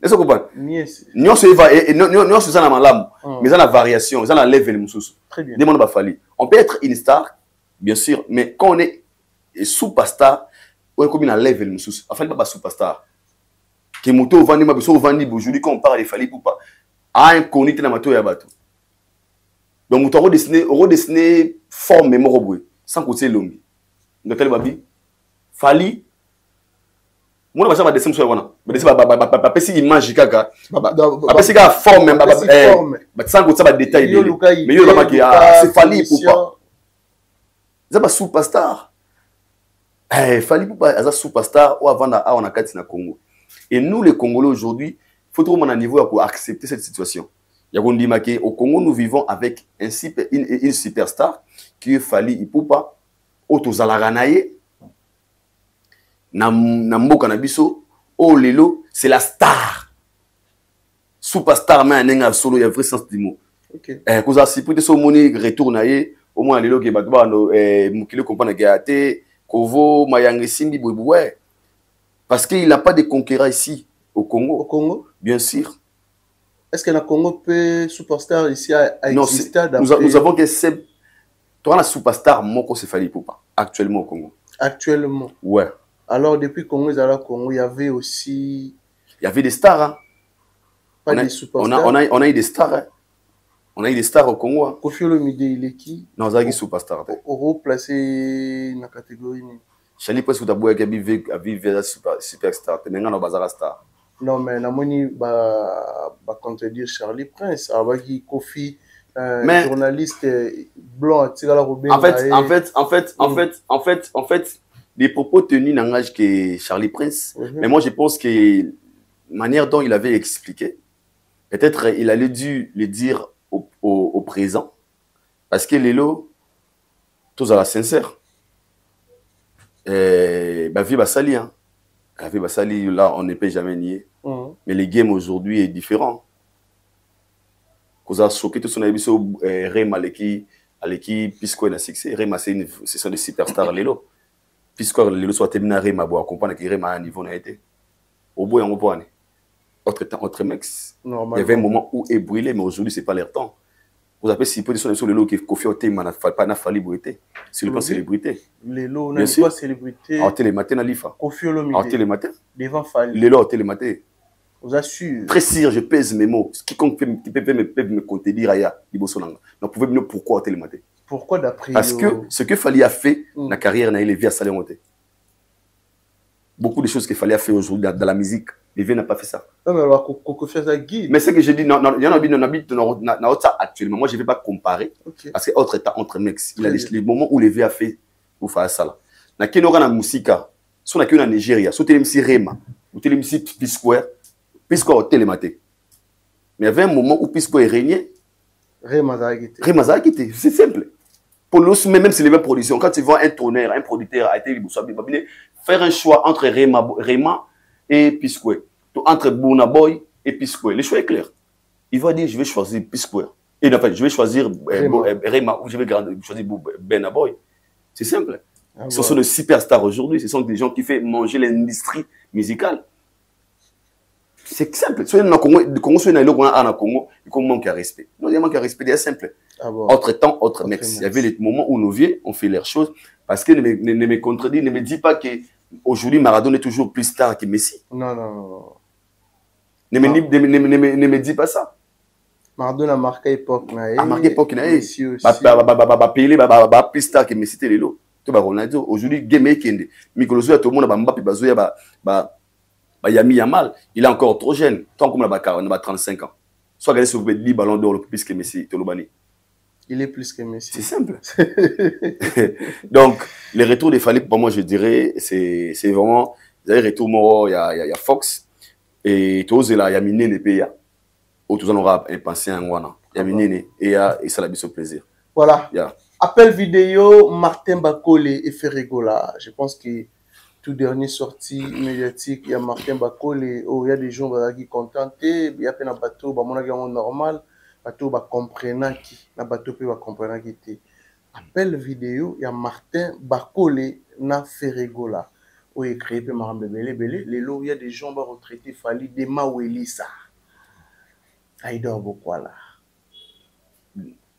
Est-ce que vous comprenez? Nous sommes dans la lame, mais dans la variation, dans la level. Très bien. On peut être une star, bien sûr, mais quand on est superstar, on est comme une level. On ne peut pas superstar. Que moto vandi ma biso vandi aujourd'hui quand on parle il fallait pour pas un connu na mato ya bato. Donc moto redessiner forme mémorable sans côté longue. Donc quel babi fali moi va dessiner sur wana. Ba dessiner ba pesi image kaka. Ba pesi ka forme ba sans côté ba détail. Mais yo ba ki c'est fali pour pas. Ça ba superstar. Fali pour pas as superstar ou avant on a kati na Congo. Et nous, les Congolais, aujourd'hui, il faut trouver un niveau pour accepter cette situation. Il y a qu'on dit au Congo, nous vivons avec une superstar qui est Fali Ipupa, Otozalagranaye, Nambo Kanabiso, Oh Lelo, c'est la star. Superstar, mais un enga solo, il y a un vrai sens du mot. Quand ça si peut-être son monnaie retourne au moins Lelo qui est battu, Moukile comprend Gate, Kovo, Mayange Simbi, Bouéboué. Parce qu'il n'a pas de concurrent ici, au Congo. Au Congo? Bien sûr. Est-ce que le Congo peut superstar ici à exister? Nous avons que c'est... Tu as un superstar, Moko Sefali Poupa, actuellement au Congo. Actuellement? Ouais. Alors, depuis le Congo, il y avait aussi... Il y avait des stars. Hein. Pas des superstars? On a eu des stars. Hein. On a eu des stars au Congo. Hein. Kofi Olomide, il est qui? Non, on a eu des superstars. Euro placé dans la catégorie. Chali presque tout d'abord qui a vécu superstar. Mais maintenant on a bazar star. Non mais na moni ba contredire Charlie Prince avec Kofi journaliste blanc tigala Robin. En fait les propos tenus n'engagent que Charlie Prince. Mais moi je pense que la manière dont il avait expliqué, peut-être il allait dû le dire au présent parce que Lelo tous à la sincère. Bah, vie Basali, hein. La vie Basali, là, on ne peut jamais nier. Mais le game aujourd'hui est différent. Quand on a choqué tout son avis, Rema, l'équipe, Pisco et succès. Rema, ce sont des superstars, Lelo. Pisco, Lelo soit terminé à Rema, pour comprendre que Rema a un niveau n'a été. Au bout, on va autre temps, autre mec. Il y avait un moment où il brûlait, mais aujourd'hui, ce n'est pas leur temps. Vous avez si peu sur les lots qui Kofi Ote n'a pas fallu célébrité. C'est le plan célébrité. Les lots n'a pas célébrité. En télématin, Alifa. Kofi Olomide. En télématin. Devant Fali. Les lots en télématin. Vous assure. Très sûr, je pèse mes mots. Quiconque peut me contredire, Aya, Ibosonanga. Donc, vous pouvez me dire pourquoi en télématin. Pourquoi d'après Parce que ce que Fali a fait, la carrière n'a élevé à Salé-Monté. Beaucoup de choses qu'il fallait faire aujourd'hui dans la musique. Lévé n'a pas fait ça. Non, mais alors, Kofi a guide. Mais c'est que j'ai dit, il y en a autre actuellement. Moi, je ne vais pas comparer. Okay. Parce que autre temps, entre mecs, il a les moments où Lévé a fait pour faire ça. Na Kenora na Musika, si on a qu'une Nigeria, si on a MC Rema, ou on a MC P-Square, P-Square au télématé. Mais il y avait un moment où P-Square est régné. Rema a quitté. C'est simple. Pour nous, même si les mêmes productions, quand tu vois un tonnerre, un producteur a été faire un choix entre Rema et P-Square, entre Burna Boy et P-Square. Le choix est clair. Il va dire, je vais choisir P-Square. Et en fait, je vais choisir Rema ou je vais choisir Burna Boy. C'est simple. Ah, ce sont des superstars aujourd'hui. Ce sont des gens qui font manger l'industrie musicale. C'est simple. Si on est dans le Congo, si on est dans Congo, il manque de respect. Non, il manque de respect, c'est simple. Ah bon. Autre temps, autre mec. Il y avait les moments où nos vieux ont fait leurs choses. Parce que ne me contredis, ne me dis pas qu'aujourd'hui Maradona est toujours plus star que Messi. Non. Ne me dis pas ça. Maradona a marqué l'époque. A marqué l'époque. Messi aussi. Plus star que Messi, c'était les lots. Aujourd'hui, game est kende. Mikolozo, tout le monde a Mbappé, Yami Yamal, il est encore trop jeune. Tant qu'on a 35 ans. Soit regardez si vous pouvez 10 ballons d'or plus que Messi, Tolobani. Il est plus que Messi. C'est simple. Donc, les retours des Fali, pour moi, je dirais, c'est vraiment. Vous avez retour, il y a Fox. Et tous là, il y a Miné les pays. Où tous on aura un pensé en Wana. Il y a Miné et ça l'a mis au plaisir. Voilà. Appel vidéo, Martin Bakole et Ferregola. Je pense que tout dernier sortie médiatique, il y a Martin Bakole, il y a des gens qui sont contents, il y a un bateau, normal, bateau comprenant qui, un bateau peut comprendre qui était. Appel vidéo, il y a Martin Bakole na Ferregola. Où il créé peu Marambe Belé, les lots, il y a des gens qui retraités, Fali, des Mawelissa. Il dort beaucoup là.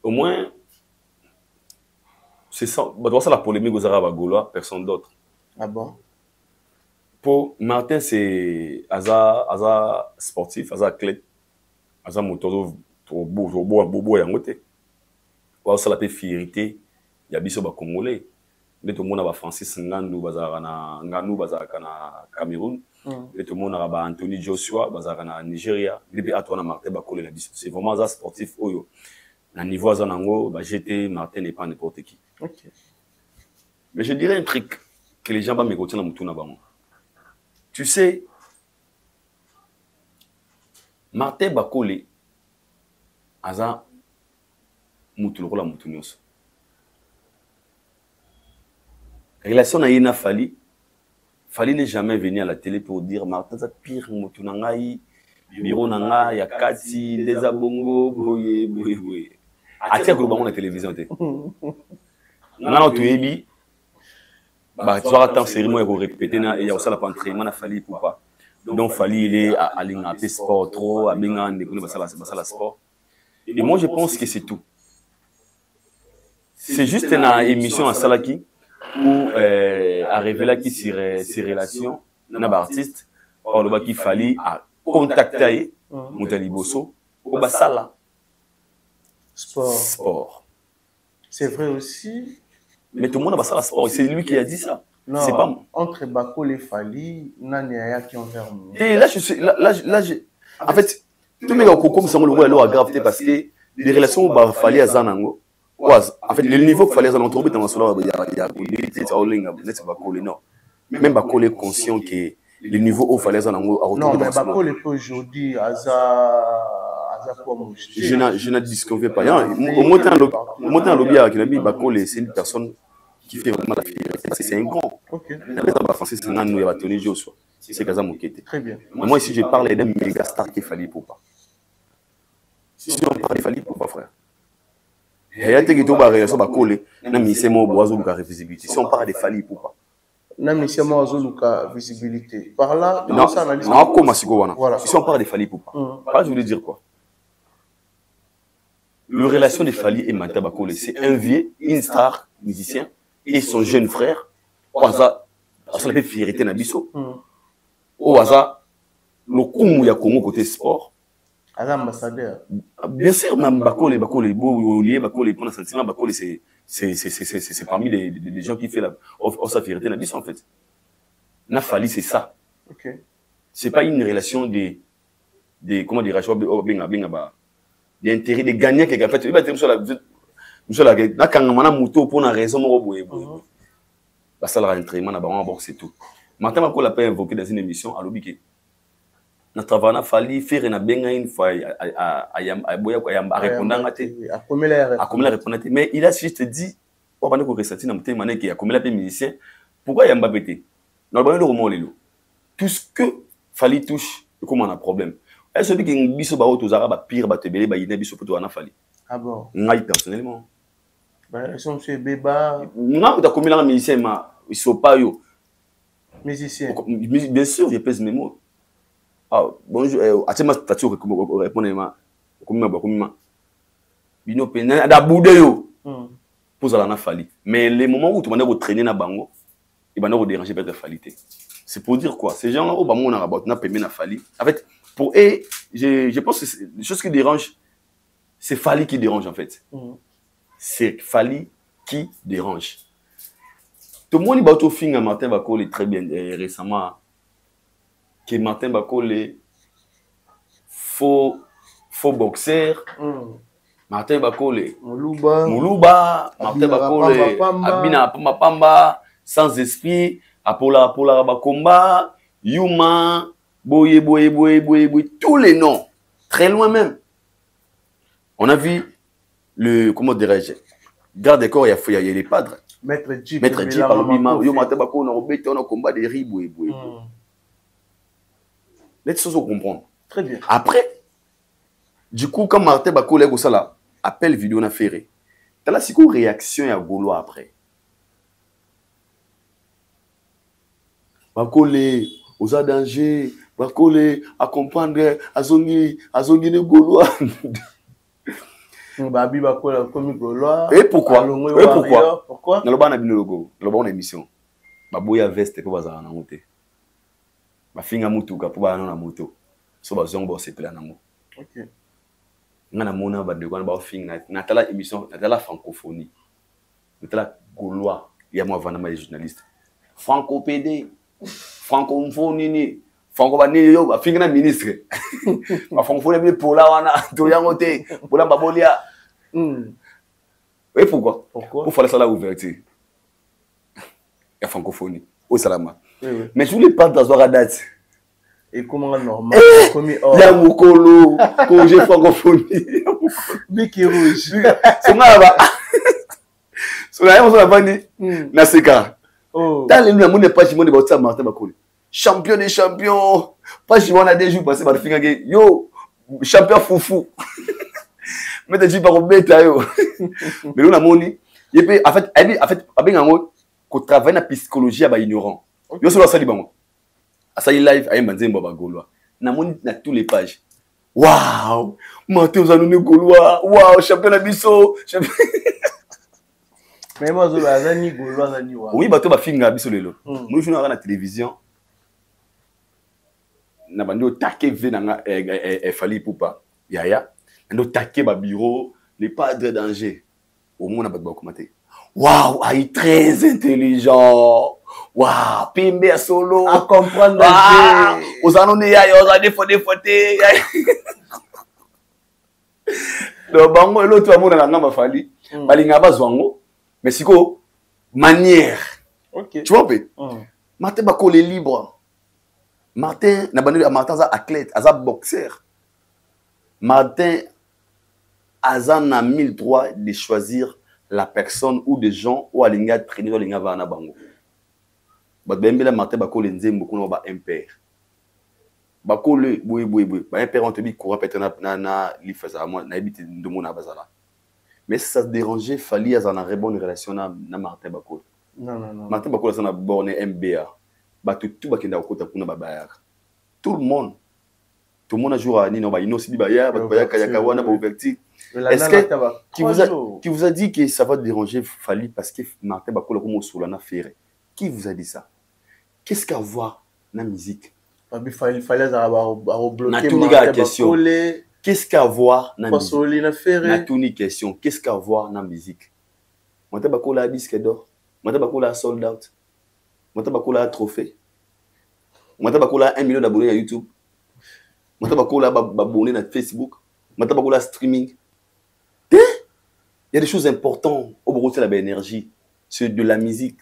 Au moins, c'est ça. C'est la polémique aux Arabes Gaulois, personne d'autre. Ah bon? Pour Martin, c'est Aza sportif, Aza athlète, Aza moteur, Bobo et Angote. Ou ça la peut fierté, il y a biso ba Congolais. Mais tout le monde a Francis Ngannou, Ngannou, Cameroun. Et tout le monde a Anthony Joshua, Bazarana Nigeria. Depuis à toi, Martin Bakole la biso. C'est vraiment Aza sportif. Oyo. Na niveau Azanango, GT, Martin n'est pas n'importe qui. Okay. Mais je dirais un truc que les gens vont me retenir dans mon tour. Tu sais, Martin Bakole, Aza Moutoulola Moutounyos. Relation à Yena Fali n'est jamais venu à la télé pour dire Martin c'est pire Moutounangaï, Biro Nanga, Yakati, les Abongo, boye. Atia globalement la télévision. On a tout ébi. Bah, tu vas attendre cérémonie pour répéter, et il y a aussi la entraînement à Fali pour pas. Donc Fali il est à l'ingapé sport trop, à Benga, la sport. Et moi je pense que c'est tout. C'est juste une émission à Salaki où à révéler qui ses relations, un artiste, or le qui Fali a contacté Moutali Bosso au Basala. Sport. C'est vrai aussi. Mais tout le monde a Basala sport. C'est lui qui a dit ça. Non, c'est pas moi. Entre Bakole et Fali, Nania qui ont vers nous. Et là, je suis. Là, en fait, tout le monde a comme ça, on le voit à gravité parce que les relations où Fali à Zanango, en fait, le niveau que Fali à Zanango, il y a non. Même Bakole est conscient que le niveau où Fali à Zanango a retrouvé. Non, mais Bakole aujourd'hui, Aza Je ne disconviens pas. Au moins, dans le lobby, c'est une personne qui fait vraiment la fierté. C'est un grand. C'est un grand, il y a Tony Joshua. C'est Kaza Mokete. Très bien. Moi, ici, je parle d'un méga star qui fallait pour pas. Si on parle de Fali pour pas, frère. Il y a des gens qui ont réussi à coller. Si on parle de Fali pour pas. Visibilité. Par là, non, voilà. Si on parle de Fali pour pas. Par là, je voulais dire quoi? La relation de Fali et Mata Bakole, c'est un vieux, une star musicien et son jeune frère. Ça fait fierté na biso. Au hasard, le Koumou ya Congo côté sport. Ambassadeur. Bien sûr, même Bakole, c'est parmi les gens qui font sa fierté na biso en fait. Na Fali, c'est ça. Okay. C'est pas une relation comment dirais-je, d'intérêt, de gagnant quelque chose. Il va dire sur la kangamana moto pour une raison bah ça la entraînement na ba c'est tout. Maintenant qu'on l'a pas invoqué dans une émission à l'obiki. Na travail Fali faire na benga une fois à boya à répondre à répondre mais il a juste dit on va ne ko ressentir na mutema mané qui a comme la musicien pourquoi yamba pété. Dans le roman tout ce que Fali touche comment on a problème. Est-ce que tu biso ba auto zara ba pire ba tebele ba ina biso poto na Fali. Ah bon. Moi personnellement. Ben son monsieur Beba. Non, tu as commis la musicien mais ils sont pas yo. Musicien. Bien sûr, je pèse mes mots. Ah bonjour, atema tatu répondre ma comme bino pena da boude yo. Pour ça na Fali. Mais les moments où tu m'as traîner na bango, il va nous déranger peut-être Falité. C'est pour dire quoi? Ces gens-là, au bas on a rabattu na payé na Fali. En fait, pour eux, je pense que les choses qui dérangent, c'est Fali qui dérange en fait. C'est Fali qui dérange. Tout le monde va au fin à Martin Bakole très bien récemment que Martin Bakole faux boxeur. Martin Bakole Moulouba Martin Bakole Abina Pamba sans esprit Apola Bakomba Yuma Boye tous les noms très loin même. On a vu le comment dirais-je garde des corps il y a les padres. Maître J par le bima yo Martin Bakole on a combat des ribou. Laisse-nous comprendre. Très bien. Après du coup quand Martin Bakole go ça là appel vidéo na ferré. T'as la psycho réaction à Golo après. Bakole aux danger, Bakole à comprendre azongi ne Golo. Babi Bakole comme Golo. Et pourquoi? Pourquoi? Na loba na bino logo, loba na émission. Baboya veste ko bazana na monter. Ba finga mutuka po ba na moto. So bazongo bo sepela na mo. OK. Ngana mona ba de kwa ba finga na tala émission na tala francophonie. Na tala Gaulois, il y a moi vraiment les journalistes. Franco PD, francophonie, franco ba ni yo ba finga na ministre. Ba francophonie bi pour la wana to yangote, pour la babolia. Et pourquoi? Pour faire ça la ouverture. La francophonie au salama. Mais je voulais pas dans la date. Et comment normal il y a Moukolo, congé francophonie. Biki rouge. C'est moi là-bas. C'est là on va venir. Naseka. Dans les monde n'est pas chimon de Bauta Martin Bakole. Champion des champions. Pas chimon a des jours passé par le finga yo champion foufou. Mais tu dis pas bêta yo. Mais on a moni. Et puis en fait avec un qu'on travaille la psychologie à ba ignorant. Yo solo ça libango. Ça y live à Manzemba Gaulois. Na moni na tous les pages. Waouh! Martin Zanone Gaulois. Waouh, champion na biso. Mais moi zo bazani Gaulois zani wa. Oui, bato ba finga biso lelo. Moi je na télévision. Na bando taquer ve na Fali Poupa. Yaya. Ndo taquer ba bureau, les padres danger. Au moins na ba commenter. Waouh, il est très intelligent. Waouh, Pimbe solo. À comprendre. Aux années, aux années, faut des photos. Le bango, l'autre, à mon avis, Fali. Balinga bazwango. Mais c'est quoi? Manière. Ok. Tu vois, Martin Bakole est libre. Martin, n'a pas Martin, athlète, boxeur. Martin Azan a 1000 droits de choisir la personne ou des gens ou alinga traîner ou alinga vana bango. Bembela Martin Bakole Nzembo kono ba impère. Bakole boui. Ba impère on te dit courant peut-être na li faza moi na habite ndomo na bazala. Mais ça se dérangeait Fali Azan a une bonne relation na Martin Bakole. Non. Martin Bakole ça na borné MBA. Ba tout bakenda okota kuna babaya. Tout le monde a joué à Nino Baino, si Baya, Kayakawana, Bouverti. Est-ce que qui vous a dit que ça va déranger Fali parce que Martin Bakola comme Solana Ferré? Qui vous a dit ça? Qu'est-ce qu'à voir dans la musique? Il fallait bloquer la question. Qu'est-ce qu'à voir dans la musique? Question. Qu'est-ce qu'à voir dans la musique? Martin Bakola a disque d'or. Martin Bakola a sold out. Martin Bakola a trophée. Martin Bakola a 1 million d'abonnés à YouTube. Martin Bakola a abonné à Facebook. Martin Bakola streaming. Il y a des choses importantes au Burundi de l'énergie, c'est de la musique.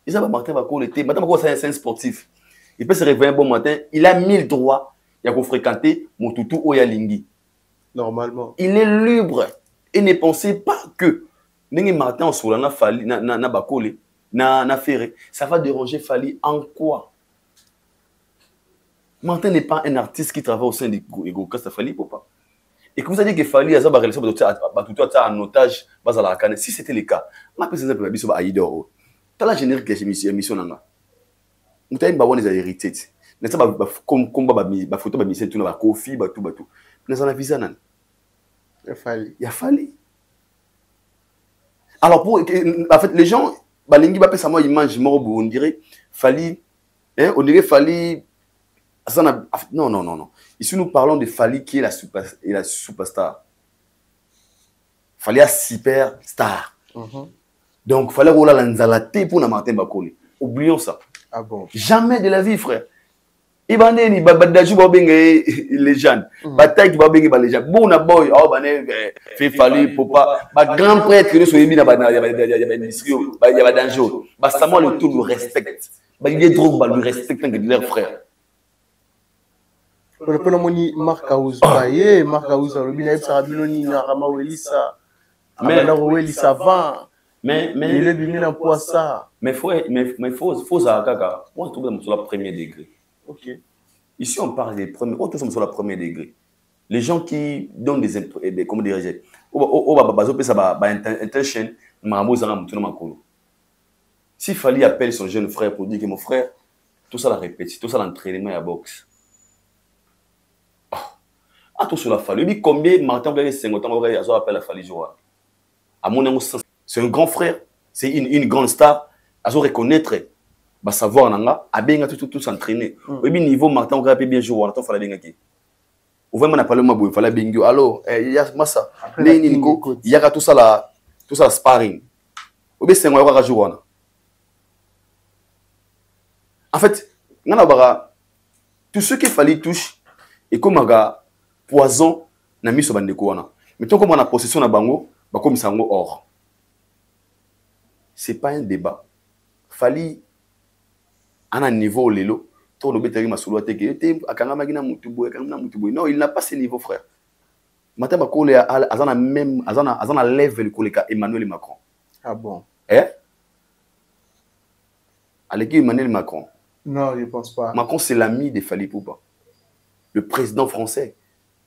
Et ça, Martin Bakola était. Martin Bakola, c'est un sportif. Il peut se réveiller un bon matin. Il a 1000 droits. Il a fréquenter Motutu Oyalingi. Normalement. Il est libre. Et ne pensez pas que Martin Solana Fali, na Bakola, na Ferré, ça va déranger Fali en quoi? Martin n'est pas un artiste qui travaille au sein du groupe Fali Popa. Et que vous avez dit que Fali a une relation en otage, si c'était le cas, ma personne peut être Aïdor. Tu as la générique de l'émission. Tu as une bonne hérité. Tu as une combat, tu photo, tu as une coffee, tu as un visa. Il y a Fali. Alors, en fait, les gens, ils mangent mort, on dirait Fali. On dirait Fali. Non. Ici, nous parlons de Fali qui est la superstar. Fali est superstar. Donc, Fali est la nzalate pour Martin Bakola. Oublions ça. Ah bon? Jamais de la vie, frère. Il va y avoir des légendes. Bataille qui va y avoir des légendes. Bon, boy, fait Fali, Popa. Grand prêtre, nous sommes il y a danger. Samuel le tout le respecte. Il est drôle, il respecte leur frère. Marc Aouzba, mais faut ça, kaka. On se trouve sur le premier degré. Ok. Ici, on parle des premiers. On trouve sur le premier degré. Les gens qui donnent des comment dirais-je, si Fali appelle son jeune frère pour dire que mon frère, tout ça la répète, tout ça l'entraînement et la boxe. Ah, tout cela Fali. Il dit combien Martin Blaise 50 ans, il appelle la Fali Joa. À mon sens, c'est un grand frère, c'est une grande star. À reconnaître, savoir nanga, à bien tout s'entraîner. Au niveau Martin, on va bien jouer. On va bien qui. Au vraiment on a parlé il fallait bien jouer. Alors, il y a massa. Il y a tout ça la sparring. Au bien c'est moi on va jouer. En fait, tout ce qu'il fallait touche et comme un poison na mis sur bande ko. Mais tant comme on a possession na bango, comme ça or. C'est pas un débat. Fali à un niveau lelo, non, il n'a pas ce niveau, frère. Maintenant, Bakola a même azana level koleka Emmanuel Macron. Ah bon? Avec Emmanuel Macron. Non, je ne pense pas. Macron, c'est l'ami de Fali Poupa. Le président français.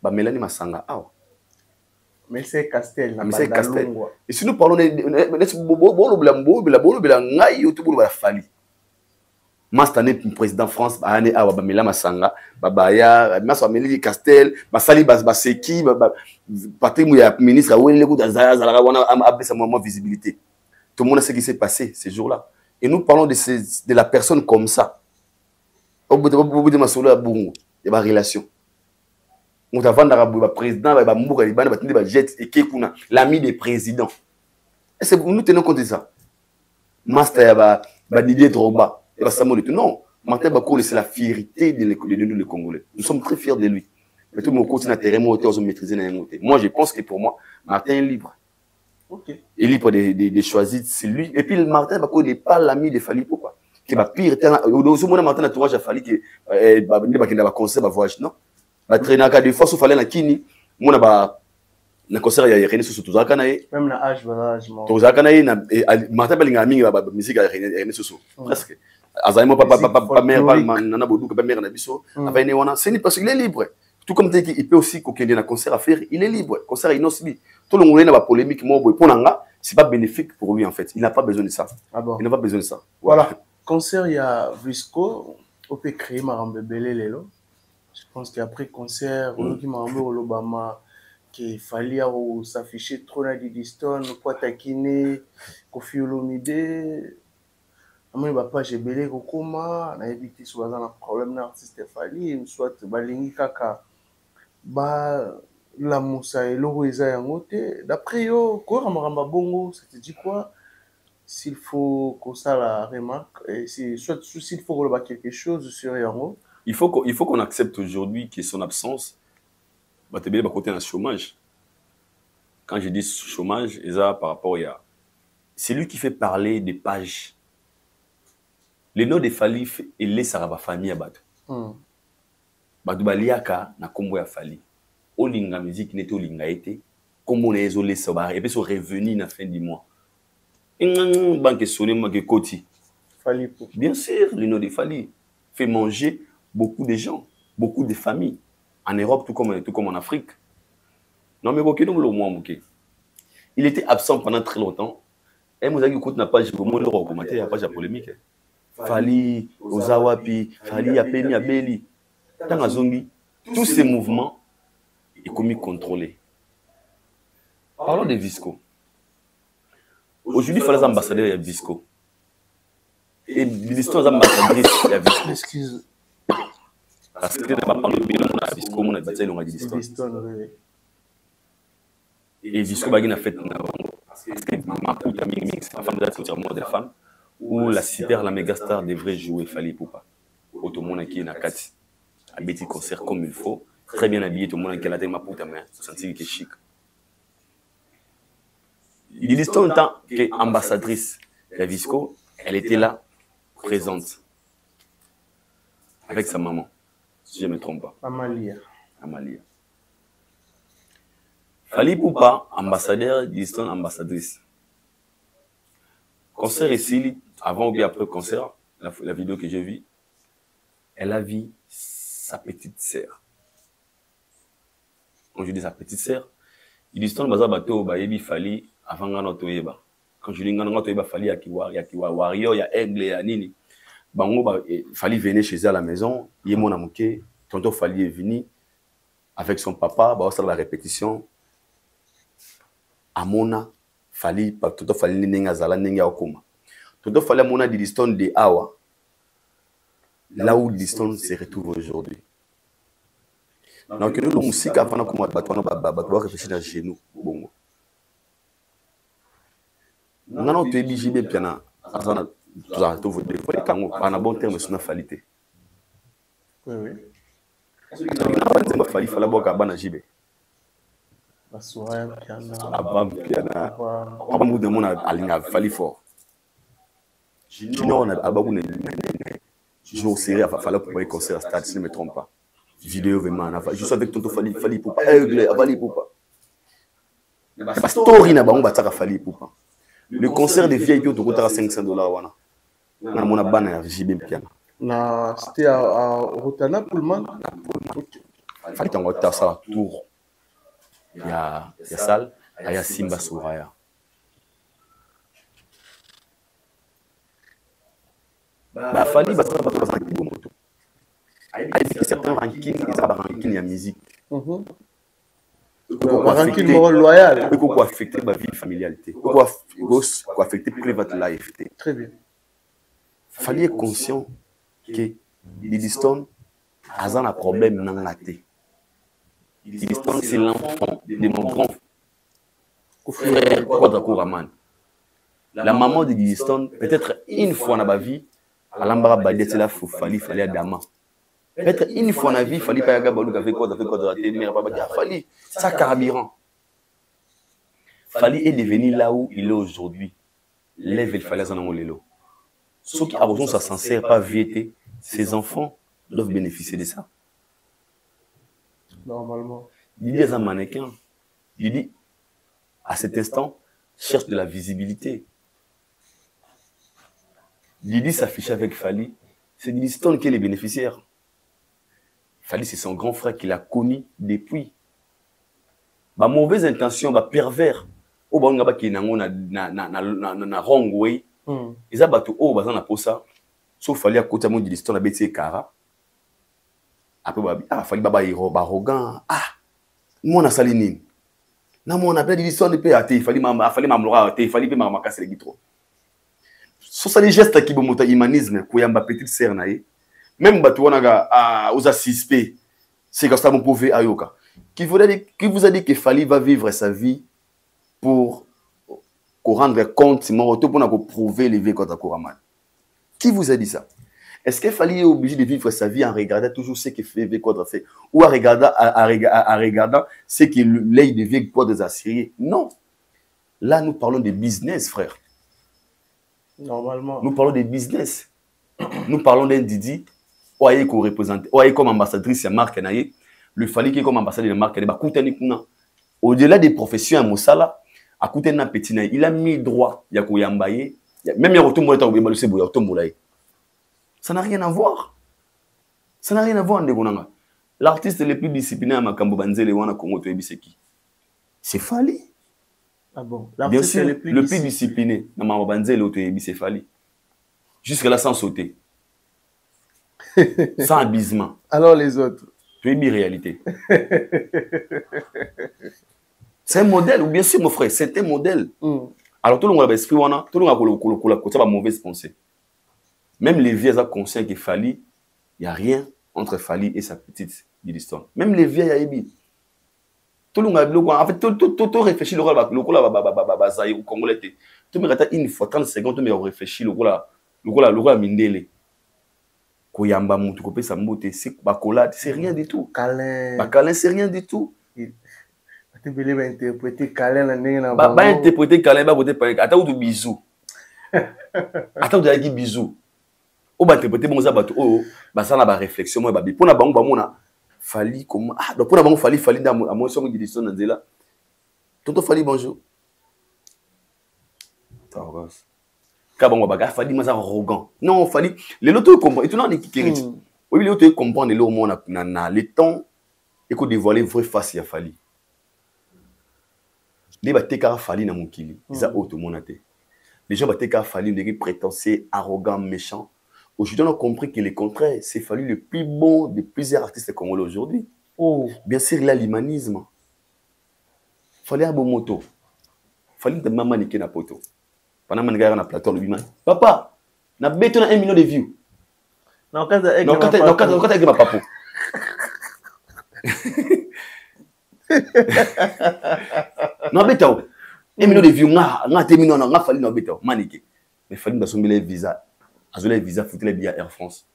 Mélanie Massanga. Mais c'est Castel. Mais c'est Castel. Et si nous parlons de Fali. Mastane président France ane awa bamela masanga babaya maswa Castel basali baseki Patrick Mouya ministre awele ko zala wana abesa moins visibilité. Tout le monde sait ce qui s'est passé ces jours-là. Et nous parlons de la personne comme ça. Au bout de masolo ya bungu, il y a une relation. On t'a vendu le président ba mbuka libana batindi ba jet et kekuna l'ami des présidents. Est-ce que nous tenons compte de ça? Master ba Didier Drogba. Non, Martin Bakola, c'est la fierté de nous les Congolais. Nous sommes très fiers de lui. Mais tout le monde continue à maîtriser. Moi, je pense que pour moi, Martin est libre. Okay. Il est libre de choisir, c'est lui. Et puis, Martin Bakola n'est pas l'ami de Fali. Pourquoi? Qui va pire. Martin a à Fali qui va conseiller, va voyage. Non. Va traîner à des fois, il fallait la Kini. Mona ba na concert ya René Soso tozaka na ye même na âge balage mo tozaka na ye na Martin balinga mingi ba musique ya René Soso presque azali mo pas mère pas nana boduka pas mère na biso ava ne wana c'est parce qu'il est libre tout comme tu dis il peut aussi kokende na concert à faire il est libre concert inosbi tout le monde na ba polémique mo boy ponanga c'est pas bénéfique pour lui en fait il n'a pas besoin de ça il n'a pas besoin de ça voilà concert il y a Visco on peut créer marambe belé lelo je pense qu'après concert on qui marambe olobama qu'il fallait s'afficher trop na Didiston quoi taquiner Koffi Olomide amoni ba page belé kokoma na éviter soit un problème na artiste fali soit balingi kaka ba la moussa et l'eau eza yango te d'après yo ko ramamba bongo ça te dit quoi s'il faut qu'on ça la remarque et c'est soit s'il faut qu'on quelque chose sur yango il faut qu'on accepte aujourd'hui que son absence va te bien côté un chômage. Quand je dis chômage, ça par rapport à c'est lui qui fait parler des pages. Le nom de Fali et les saraba famille à Batu. Batu baliaka na kombo ya Fali. Olinga musique n'était olinga été. Comme on est isolé ça et puis son revenu na fin du mois. Banque sonné moi que Koti. Fali pour. Bien sûr, le nom de Fali fait manger beaucoup de gens, beaucoup de familles. En Europe, tout comme en Afrique. Non, mais il était absent pendant très longtemps. Et vous avez écouté la page, la page polémique. Fali, Ozawapi, Fali, Apeni, Abeli. Tous ces mouvements sont commis contrôlés. Parlons de Visco. Aujourd'hui, il faut les ambassadeurs de Visco. Et l'histoire des ambassadrices de Visco. Excuse. Parce que on a parlé de Visco, on a bataillé dans Didiston. Et Visco a fait parce que la femme de des femmes où la super, la méga star devrait jouer Fali Poupa. Tout le monde qui est dans Kati, un petit concert comme il faut, très bien habillé, tout le monde qui a la tête ma pouta main, sentir qu'il est chic. Didiston, en tant qu'ambassadrice de Visco, elle était là, présente, avec sa maman. Si je ne me trompe pas. Amalia. Fali Poupa, ambassadeur, Didiston, ambassadrice. Concert ici, avant ou bien après le concert, la vidéo que j'ai vue, elle a vu sa petite sœur. Quand je dis sa petite sœur, Didiston, baza bateau, bayebi Fali, avant ngana toyeba. Quand je dis ngana toyeba Fali, ya Wario, ya Aigle, ya Nini. Bango, Fali venait chez elle à la maison, il est mon amouké, tonton Fali est venu avec son papa, bah ça la répétition. Amona Fali, tonton Fali nenga zala nenga okoma. Tonton Fali amona Didiston de Awa, là où Didiston se retrouve aujourd'hui. Donc nous la musique avant comme batwa réfléchir dans genou bongo. Nana to ebiji be piana azana to vous de kango ana bon terme sur na falité. Oui. On Fali fala boka bana jibe. Basura piana. Abam piana. Abam de mona alinga Fali fort. Junior on a ababu ne jour série fala pour un concert stade si je ne me trompe pas. Vidéo vraiment je suis avec tonton Fali Poupa Aigle Fali Poupa. La story na bango bataka Fali Poupa. Le concert de VIP au coûtera $500 wana. Na mona bana ya JB piano. Na c'était à Rotana Pullman. Fali tango ta ça tour. Ya salle aya Simba Souraya. Ba Fali ba ça ba qui moto. Ay certains ranking ça ba ranking ya musique. Ranking moral loyal. Pourquoi affecter ma vie familialité? Pourquoi affecter private life? Très bien. Fali est conscient que Didiston a un problème dans la tête. Didiston c'est l'enfant de mon grand frère Quadracouraman. La maman de Didiston, peut-être une fois dans ma vie, à l'embara badet c'est là Fali à Dama. Peut-être une fois dans la vie, Fali pas Balou avec Quadraté, mère papa Fali, ça carburant. Fali est devenu là où il est aujourd'hui. Lève il fallait en lelo. Ceux qui abordent ça s'en sert pas VT, ces enfants doivent bénéficier de ça. Normalement. Didi est un mannequin. Didi, à cet instant, cherche de la visibilité. Didi s'affiche avec Fally. C'est Didi Stone qui est le bénéficiaire. Fally, c'est son grand frère qu'il a connu depuis. Ba mauvaise intention, ba pervers. O ba ngaba ki nango na wrong way. Eza bato o baza na posa. So Fally a côté mon Didi Stone a beti kara. Après ba Fally baba arrogant. Moi sali nini. Na moi on appelle Didi Stone pe ate Fally mamlora ate Fally pe makasa le gitro. So ça les gestes qui bomota humanisme koyamba petite sœur na ye. Même bato wanaga oza suspect. C'est comme ça mon pauvre ayoka. Qui vous a dit que Fally va vivre sa vie pour rendre compte, pour prouver les vies contre Koraman. Qui vous a dit ça? Est-ce que Fally est obligé de vivre sa vie en regardant toujours ce que fait Vékodra fait ou en regardant ce que l'œil de Vékodra a Assyriens? Non. Là, nous parlons de business, frère. Normalement. Nous parlons de business. Nous parlons d'un Didi, comme ambassadrice de marque. Le Fally qui est comme ambassadeur de marque. Au-delà des professions à Moussala, à côté de petit, il a mis droit. Il y a Kouyambaye. Même il y a ça n'a rien à voir. Ça n'a rien à voir, Ndegonanga. L'artiste le plus discipliné à Makambo Banzele Wana Congo, c'est qui? C'est Fally. Ah bon? Bien sûr, le plus discipliné à Makambo Banzele, c'est Fally. Jusque là, sans sauter. Sans abysement. Alors les autres? Tu es réalité. C'est un modèle, ou bien sûr, mon frère, c'est un modèle. Alors, tout le monde a l'esprit, tout le monde a une mauvaise pensée. Même les vieux ont conscient qu'il Fally, il n'y a rien entre Fally et sa petite Didi Stone. Même les vieux, il y a tout le monde a en fait, tout réfléchit le rôle au Congolais. Tout le monde une fois 30 secondes, tout le monde réfléchit le rôle Mindele. Koyamba Moutou, Kopé Sambote, c'est Bacolade, c'est rien du tout. Câlin, c'est rien du tout. Tu peux interpréter câlin interpréter câlin, attends ou bisou. Attends de dire bisou. On va interpréter bon ça bateau. Oh, bah ça na ba réflexion moi babi. Pour na bango bamona Fally comme donc pour na bango Fally à moi sur Didi Stone Nzela. Tonton Fally bonjour. Taros. Ka bango baga Fally mais arrogant. Non Fally les autres comprend et tout non qui hérite. Oui les autres comprendre le mot na le temps et ko dévoiler vraie face ya Fally. Les bateka Fally na mokili. Isa auto monate. Les gens bateka Fally des prétentieux, arrogants, méchants. Aujourd'hui, on a compris que le contraire, c'est Fally le plus bon de plusieurs artistes congolais aujourd'hui. Bien sûr, il a l'humanisme. Fally un bon moto. Fally de maman niquer na poto. Pendant que je suis plateau, le biman. Papa, na béton 1 million de views. Non, quand tu ma papo. Non, béton. 1 million de views. On a terminé, on a Fally na béton. Maniqué. Mais Fally m'a soumis les visas. Les visas foutent les billets à Air France.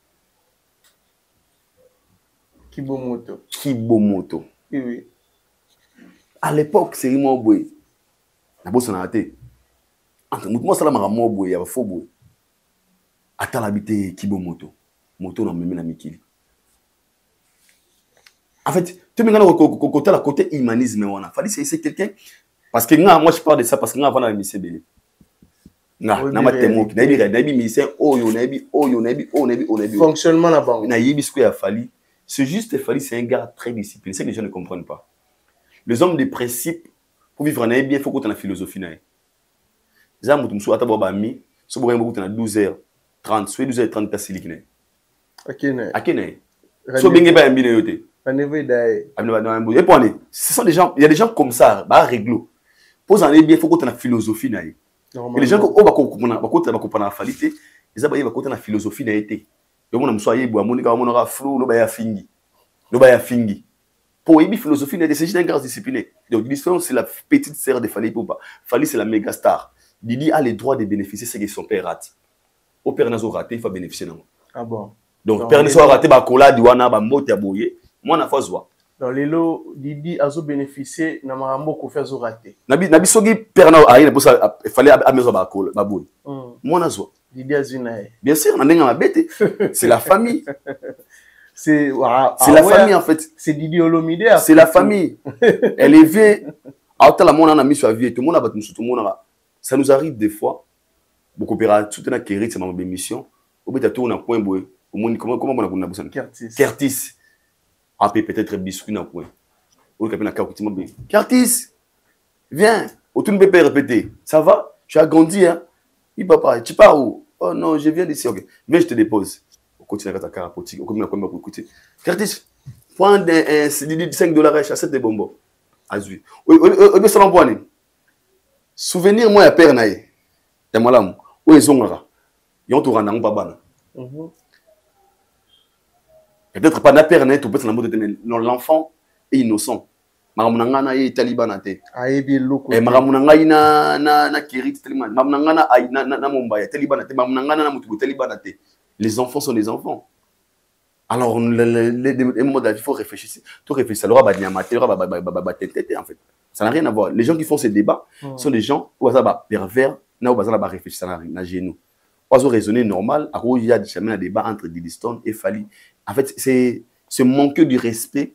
Kibomoto. Kibomoto. Oui. À l'époque, c'est moi boy. La bosse en a été. Entre moi ça la mara moi boy, il y a faux boy. Attends l'habité Kibomoto. Moto non même la Mikili. En fait, tu me regardes côté humanisme on a. Fally c'est quelqu'un parce que moi je parle de ça parce que avant la mission belé. Fonctionnement la banque. C'est juste Fally, c'est un gars très discipliné. C'est que les gens ne comprennent pas. Les hommes de principe, pour vivre en bien, il faut qu'on ait la philosophie. Les hommes qui sont à 12h30, 12h30 tassilikne. Akene. So bengi ba mbine yote. Ce sont des gens, il y a des gens comme ça, bah réglo. Pose en bien, il faut qu'on ait la philosophie. Et les gens qui ont la Fally, ils ont la philosophie d'été. Ils ont la philosophie pour la philosophie d'été, c'est juste un gars discipliné. Donc, c'est la petite sœur de Fally Poupa. Fally, c'est la méga star. Didi a le droit de bénéficier de ce que son père rate. Au père n'a pas raté, il faut bénéficier. Ah bon? Donc, père n'a pas raté, moi, je suis dans les lots, Didi a bénéficié na marambo ko faire raté. Nabi sogi père na aïe pour ça fallait à maison ba kola ba boy. Moi na zo. Didi azuna. Bien sûr, on a bête. C'est la famille. C'est la famille en fait. C'est d'idéolomidé. C'est la famille. Elle est vieille. Tout le monde ça nous arrive des fois. Beaucoup de tout est qui hérite ma émission. Au bout de tout on a point boy. Comment on a besoin. Curtis. Peut-être biscuit dans point. Au capitaine Curtis. Curtis. Viens. Autour de me répéter. Ça va? Tu as grandi hein? Oui papa. Tu pars où? Oh non, je viens d'ici. OK. Viens, je te dépose. On continue à ta carapotique. On continue à écouter. Curtis. Prends $5 achète des bonbons. Azui. Au salon boani. Souvenir moi ya père naïe. Ya malamu. O ezongara. Yon to randa ngba peut-être pas na père naïe to peut na mode non l'enfant est innocent. Maramuna na ye taliban ate. Ayebi loko. Maramuna ngai na kirit taliban. Maramuna na na Mumbai taliban ate. Maramuna na mutu taliban ate. Les enfants sont des enfants. Alors, il faut réfléchir. Tout réfléchir. Alors, en fait. Ça n'a rien à voir. Les gens qui font ces débats sont des gens qui sont pervers, qui réfléchissent. Ça n'a rien à nous. Pas raisonner normal. Il y a un débat entre Didiston et Fally. En fait, c'est ce manque de respect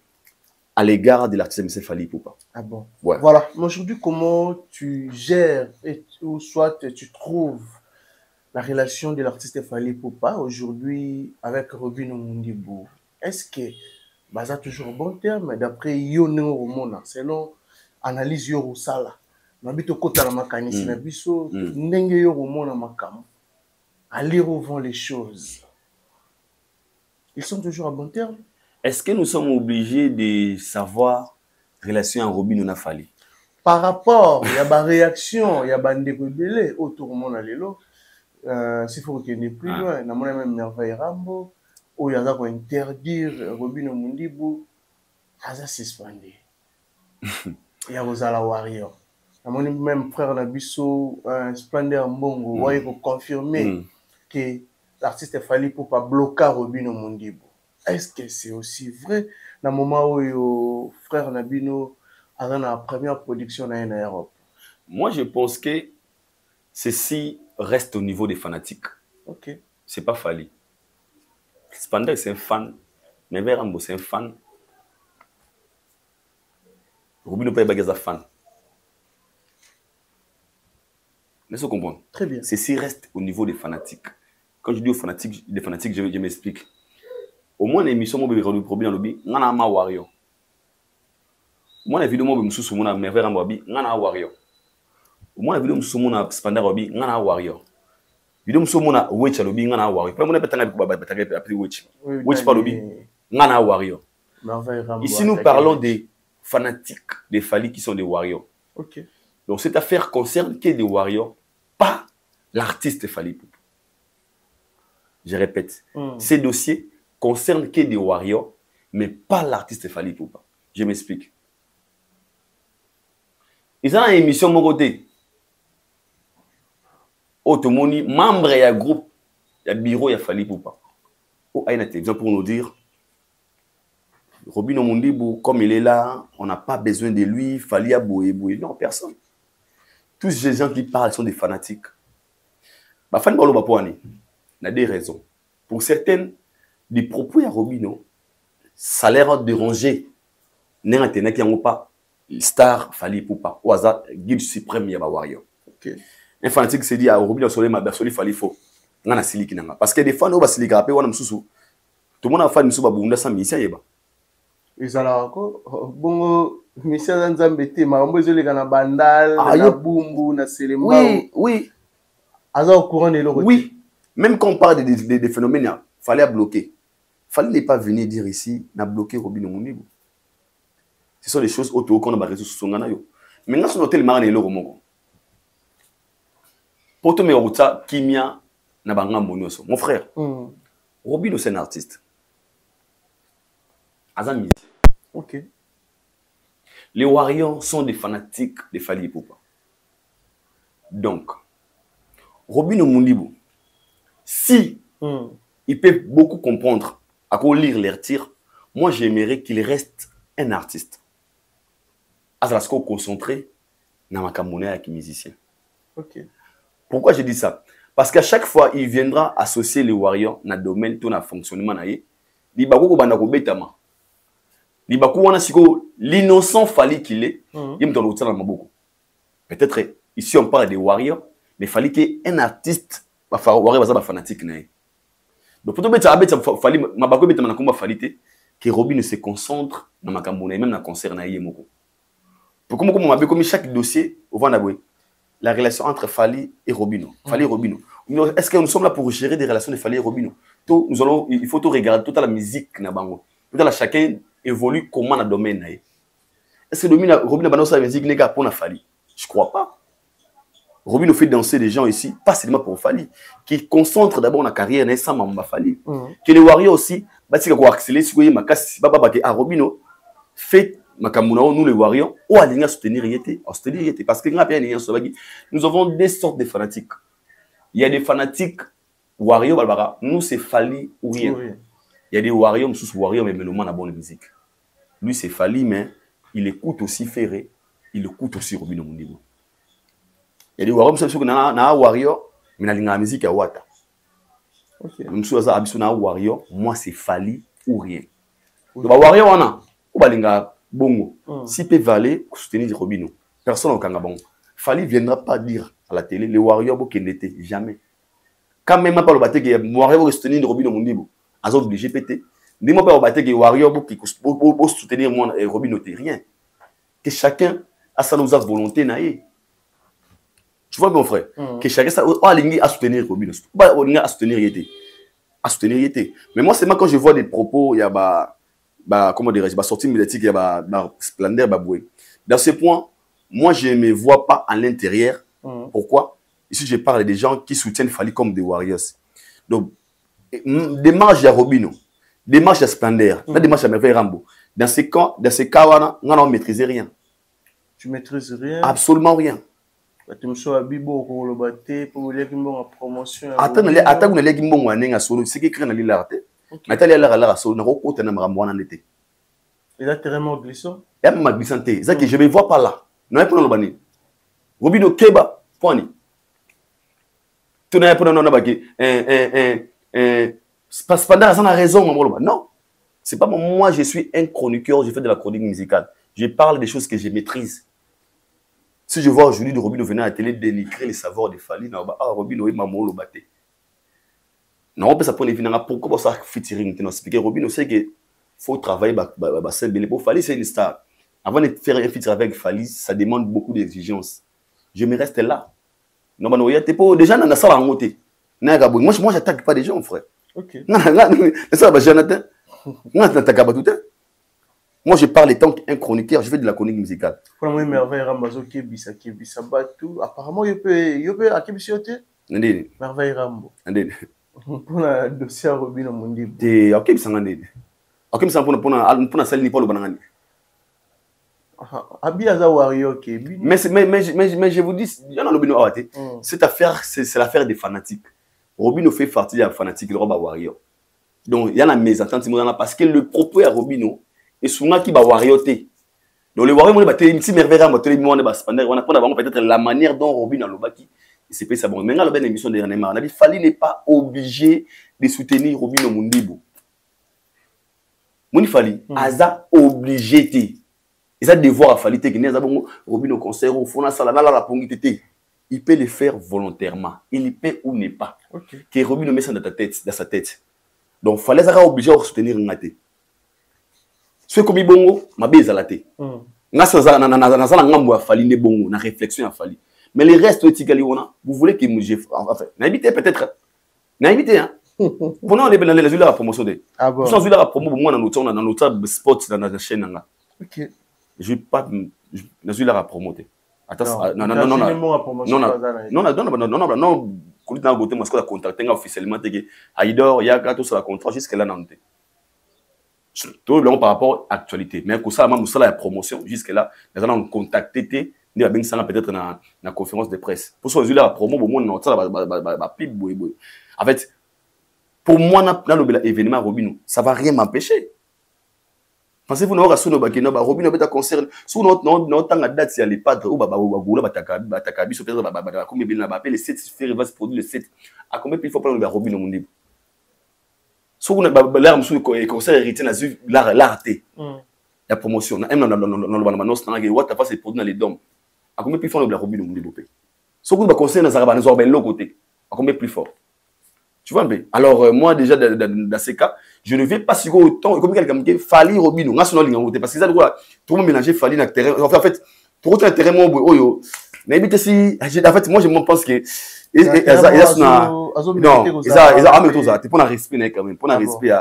à l'égard de l'artiste M. Fally Ipupa. Ah bon? Ouais. Voilà. Aujourd'hui, comment tu gères ou soit tu trouves la relation de l'artiste Fally Ipupa aujourd'hui avec Robin Omundibou? Est-ce que ça a toujours bon terme d'après Yono Romona, selon analyse Yoro Sala? Nabito kota na makanisi na biso ndenge Yoro Romona makam. Aller revend les choses. Ils sont toujours à bon terme? Est-ce que nous sommes obligés de savoir relation à Robin Fally? Par rapport, il y a une réaction, il y a une découverte autour de mon lelo. S'il faut qu'il y ait plus loin, on a même Merveille Rambo, où il y a interdire Robin Omundibou, il y a suspendu. Il y a Rosala Warrior. On a même frère Nabiso, Splendeur Mbongo, il faut confirmer que l'artiste Fally Ipupa bloquer Robin Omundibou. Est-ce que c'est aussi vrai dans le moment où frère Nabino a la première production en Europe? Moi, je pense que ceci reste au niveau des fanatiques. Ok. C'est pas Fally. Splendeur, c'est un fan. Merveille Rambo, c'est un fan. Robin Omundibou est un fan. Laissez-vous comprendre. Très bien. Ceci reste au niveau des fanatiques. Quand je dis aux fanatiques, je m'explique. Au moins, l'émission, je vais regarder le problème dans le lobby. Je suis un warrior. Moi, la vidéo, je suis un Merveille Rambo. Je suis un warrior. Moi, la vidéo, je suis un Splendeur. Je suis un warrior. La vidéo, je suis un Witch. Je suis un warrior. Ici, nous parlons des fanatiques, des Fally qui sont des warriors. Ok. Donc, cette affaire concerne que des warriors, pas l'artiste Fally Ipupa. Je répète, ces dossiers concernent que des warriors, mais pas l'artiste Fally Ipupa. Je m'explique. Ils ont une émission mon côté. Automoni, membre et groupe, il y a bureau, il y a Fally Ipupa. Il y a une télévision pour nous dire Robin Omundibou, comme il est là, on n'a pas besoin de lui, Fally a boué. Non, personne. Tous les gens qui parlent sont des fanatiques. Fally a des raisons. Pour certaines, les propos à Robino, ça leur déranger. N'est-ce pas star Fally Ipupa, au hasard, guide suprême Yaba Warrior. Un fanatique s'est dit à Robino Soleil, ma berceau, Fally Fo. Parce que des fans, on va se ligaper, on a tout le monde a fait une souba sans mission. Ils ont encore bon mission dans Zambété, mais on besoin de gana bandal, na bumbu, na selemba. Oui. Aza au courant de l'eau. Oui. Même quand on parle des phénomènes, il fallait bloquer. Fally n'est pas venu dire ici, n'a bloqué Robin Omundibou. Ce sont des choses autour qu'on a barré sur son ganayo. Maintenant, sur notre marne et le roman. Pour tout me rota, Kimia, n'a pas monioso. Mon frère, Robin c'est un artiste. Azami. Ok. Les warriors sont des fanatiques de Fally Ipupa. Donc, Robin Omundibou, si il peut beaucoup comprendre à quoi lire les tirs, moi j'aimerais qu'il reste un artiste. À ce qu'on concentré dans ma camonnaie avec musicien. Ok. Pourquoi je dis ça? Parce qu'à chaque fois, il viendra associer les warriors dans le domaine de fonctionnement. Il Libaku ko banda ko betama. Libaku wana siko l'innocent fallait qu'il est. Il me donne autant dans maboko. Peut-être ici on parle des warriors, mais fallait qu'un artiste va faire warrior va fanatique nae. Donc pour te mettre fallait mabako betama na komba fallait que Robin se concentre dans ma cambone même na concert na yemoko. Pour comme mabako comme chaque dossier au Vandaboué. La relation entre Fally et Robino. Fally et Robino. Est-ce que nous sommes là pour gérer des relations de Fally et Robino? Il faut tout regarder, toute la musique. Chacun évolue comment dans le domaine. Est-ce que Robino a la musique n'est pour Fally? Je ne crois pas. Robino fait danser des gens ici, pas seulement pour Fally, qui concentre d'abord la carrière sans Mamba Fally. Que les Warriors aussi, si vous accélérez, si vous avez Robino, fait nous les Warriors, ou à soutenir parce que nous avons des sortes de fanatiques. Il y a des fanatiques Warriors, nous c'est Fally ou rien. Il y a des Warriors, mais le monde a bonne musique. Lui c'est Fally, mais il écoute aussi Ferré, il écoute aussi Robino Mundibo. Il y a des Warriors, qui sont Warriors, mais il y a la musique à Wata. Warrior, moi c'est Fally ou rien. Donc Warrior, on a, bongo, si peut valer soutenir Robino, personne au Kangabon. Fally viendra pas dire à la télé les Warriors qui n'étaient jamais. Quand même pas le battre que Warriors soutenir Robino Mundibo, à zone de GPT. Dis-moi pas le battre que Warriors qui soutenir moi Robino t'es rien. Que chacun a sa volonté naïe. Tu vois mon frère, que chacun a soutenir Robino, pas à soutenir Yété, à soutenir Yété. Mais moi c'est moi quand je vois des propos, il y a comment dirais-je, sortie médiatique, il y a Splendeur, baboué. Dans ce point, moi, je ne me vois pas à l'intérieur. Pourquoi? Ici, je parle des gens qui soutiennent Fally comme des Warriors. Donc, démarche à Robino, démarche à Splendeur, démarche à Merveille Rambo. Dans ces cas, on ne maîtrise rien. Tu maîtrises rien? Absolument rien. Tu me sois Bibo pour le battre, pour le promotion. Attends, vous allez dire c'est qui crée l'art. Mais tu as l'air à solo, tu as un été. Il a tellement glissant. Il y a même glissant. C'est que je ne me vois pas là. Non, il y a pas de bani. Robino Keba, point. Tu n'as pas de Splendeur, ça a raison, maman. Non. C'est pas moi, je suis un chroniqueur, je fais de la chronique musicale. Je parle des choses que je maîtrise. Si je vois aujourd'hui de Robino venir à la télé dénigrer les savoirs de Fally, Robino est maman le batté. Non, on peut s'apprendre pourquoi ça featuring. Parce que Robino sait qu'il faut travailler pour Fally, c'est une star. Avant de faire un featuring avec Fally, ça demande beaucoup d'exigences. Je me reste là. Non, mais il y a déjà dans la salle en moté. Moi, je n'attaque pas des gens, frère. Ok. Jonathan. Moi, je parle étant qu'un chroniqueur, je fais de la chronique musicale. Pour moi, Merveille Rambo, Kebisa, Batou. Apparemment, il peut à Kebisiote. Merveille Rambo. Pour le dossier Robino Mundibo. Ok, ça m'a dit. Ok, ça pour salle ni pas le banane. Abiaza Warrior Kebi. Mais je vous dis, il y en a Robino Awate. Cette affaire, c'est l'affaire des fanatiques. Robino fait partie des fanatiques de Roba Warrior. Donc, il y en a mes attentes parce que le propos à Robino est souvent qui va warrioter. Donc, le Warrior, on a une merveille à montrer, on a peut-être la manière dont Robino a l'obaki. C'est pas ça bon. Maintenant, la émission de René Mar, on a dit Fally n'est pas obligé de soutenir Robino Mundibo. Moni Fally, aza obligé. Ils ont devoir à Fally que n'est bon Robino concert ou fona sala la pongité. Il peut le faire volontairement. Il peut ou n'est pas. Que Robino met ça dans sa tête. Donc Fally sera obligé de soutenir Ngate. Ce comme bongo, ma bise à la tête. Ngasa na ngambo ya Fally ne bongo na réflexion à Fally. Mais les restes vous voulez que je enfin, n'habitez peut-être. N'habitez hein. Pendant les yeux la promotion de. Ah bon. Sans la promo moi dans notre spot dans la chaîne là. OK. Je pas dans la promoter. Attends non quand tu as goûté moi ce que la contacter officiellement que Aidor il y a tout sur la contrat jusque là non. Tout le par rapport à l'actualité. Mais pour ça même la promotion jusque là nous allons contacter il y a peut-être dans la conférence de presse. Pour ce résultat, la promo, en fait, pour moi, dans l'événement Robino, ça ne va rien m'empêcher. Pensez-vous que nous avons Robino un concert, si nous avons date, il y a les padres, le 7 février va se produire le 7. À combien il faut prendre le Robino Mundibo? Si on a l'art et conseil hérité l'art la promotion na dans le what ta c'est produit dans les dômes à combien plus fort le robin nous développer si on a conseil dans ça nous l'autre côté à combien plus fort tu vois bien alors moi déjà dans ces cas je ne vais pas si autant comme quelqu'un qui fallait robin national ligne parce que ça doit tout mélanger fallait dans terrain en fait trop un terrain mon oyo mais éviter si en fait moi je pense que non ils ont tout ça pour un respect quand même pour un respect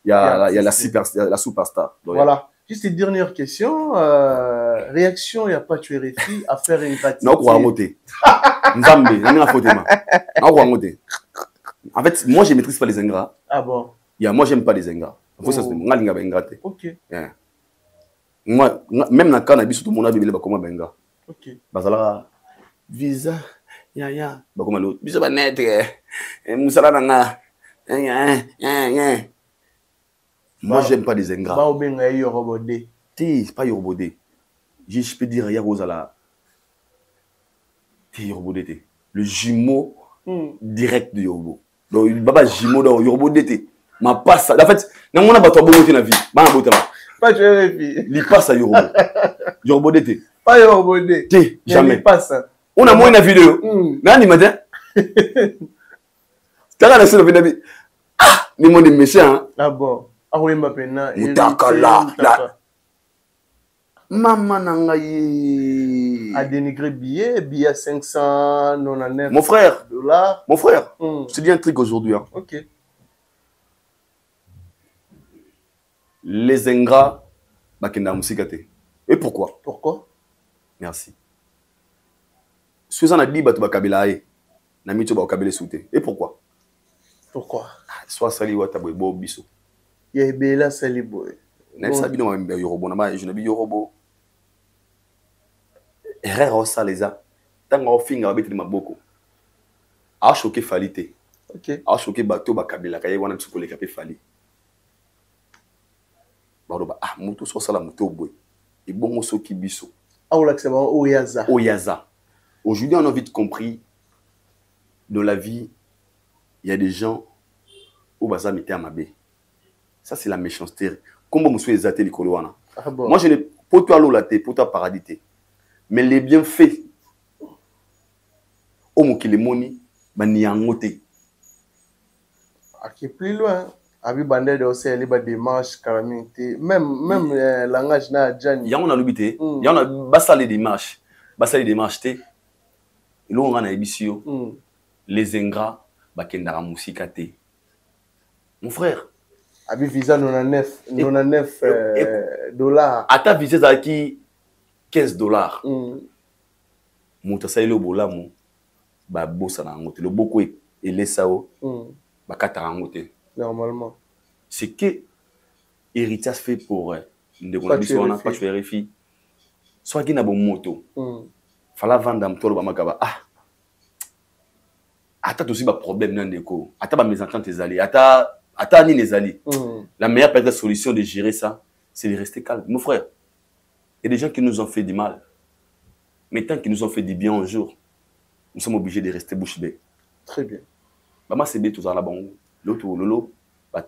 il y a la superstar voilà. Juste une dernière question. Réaction, il n'y a pas tué RFI à faire une gratitude. Non, quoi, moté. Nzambe, n'a pas photo, non, quoi, moté. En fait, moi, je ne maîtrise pas les ingrats. Ah bon? Moi, je n'aime pas les ingrats. Faut ça, moi, je n'aime pas les ok. Moi, même dans le cas, on a vu tout le monde a vu comment benga. Ok. Bazala, visa, ya. Bah, comment l'autre? Visa, bah, net, moussala, nanga. Moi, j'aime pas les ingrats. Bah, bien, il y a Yorobodé. C'est pas Yorobodé. Je peux dire, il y a Rosala. C'est Yorobodé. Le jumeau direct de Yorobo. Donc, Baba jumeau dans Yorobodé. Ma passe. En fait, dans mon abattoir, bon, dans la vie. Bah, un beau pas tu es filles. Il passe à Yorobo. Yorobodé. Pas Yorobodé. Jamais. Il passe. On a moins une vidéo. Nan, il m'a dit. T'as la scène de la vie. Ah, les mots des méchants. Ah bon. Ah oui, ma peine. Moutakala. Maman nangaye. A dénigré billet 599. Mon frère. $. Mon frère. Je te dis un truc aujourd'hui. Hein. Ok. Les ingrats, bakenda musikate. Et pourquoi? Pourquoi? Merci. Si vous en avez dit, tu vas kabelaye. Nami tu vas kabelaye souté. Et pourquoi? Pourquoi? Soit sali wa tabwe bo biso. Il y a Bela Saliboy. Même ça, bino m'a yorobo na je ne bi yorobo. Erreur au saleza. Tant on finga abeti maboko. A choqué falite. OK. A choqué bateau ba kabela kay wana tsukole kapé fali. Baroba ah moto so sala moto boy. Et bon so ki biso. Ah ou l'accès Oyaza. Oyaza. Aujourd'hui, on a vite compris dans la vie, il y a des gens où baza mité à mabé. Ça, c'est la méchanceté. Comment vous souhaitez les coloana? Moi, je n'ai pas toi l'eau la tête, pas toi paradité. Mais les bienfaits, au moins qu'il est moni, ni en moté. À qui plus loin, Abi Bandé de aussi les démarches, calamité, même langage na Djani. Il y a on a l'habité, il y a on a bassa les démarches, et là on a ébissio, les ingrats, bakendara musikate. Mon frère. Abi visa 99 $. À ta visa à qui $15. Mouta sa ile bola mo ba bossa na ngote le boko et lesao ba katara ngote. Normalement. C'est que héritage fait pour de pas tu RFI. Soit qui na bon moto. Fala vendre am tolo ba makaba ah. Ata aussi ba problème nan deko. Ata ba mésentente ezali. Ata ni nezali. La meilleure peut-être solution de gérer ça, c'est de rester calme. Mon frère, il y a des gens qui nous ont fait du mal. Mais tant qu'ils nous ont fait du bien un jour, nous sommes obligés de rester bouche bée. Très bien. Maman c'est bien tout ça là-bas. L'autre lolo,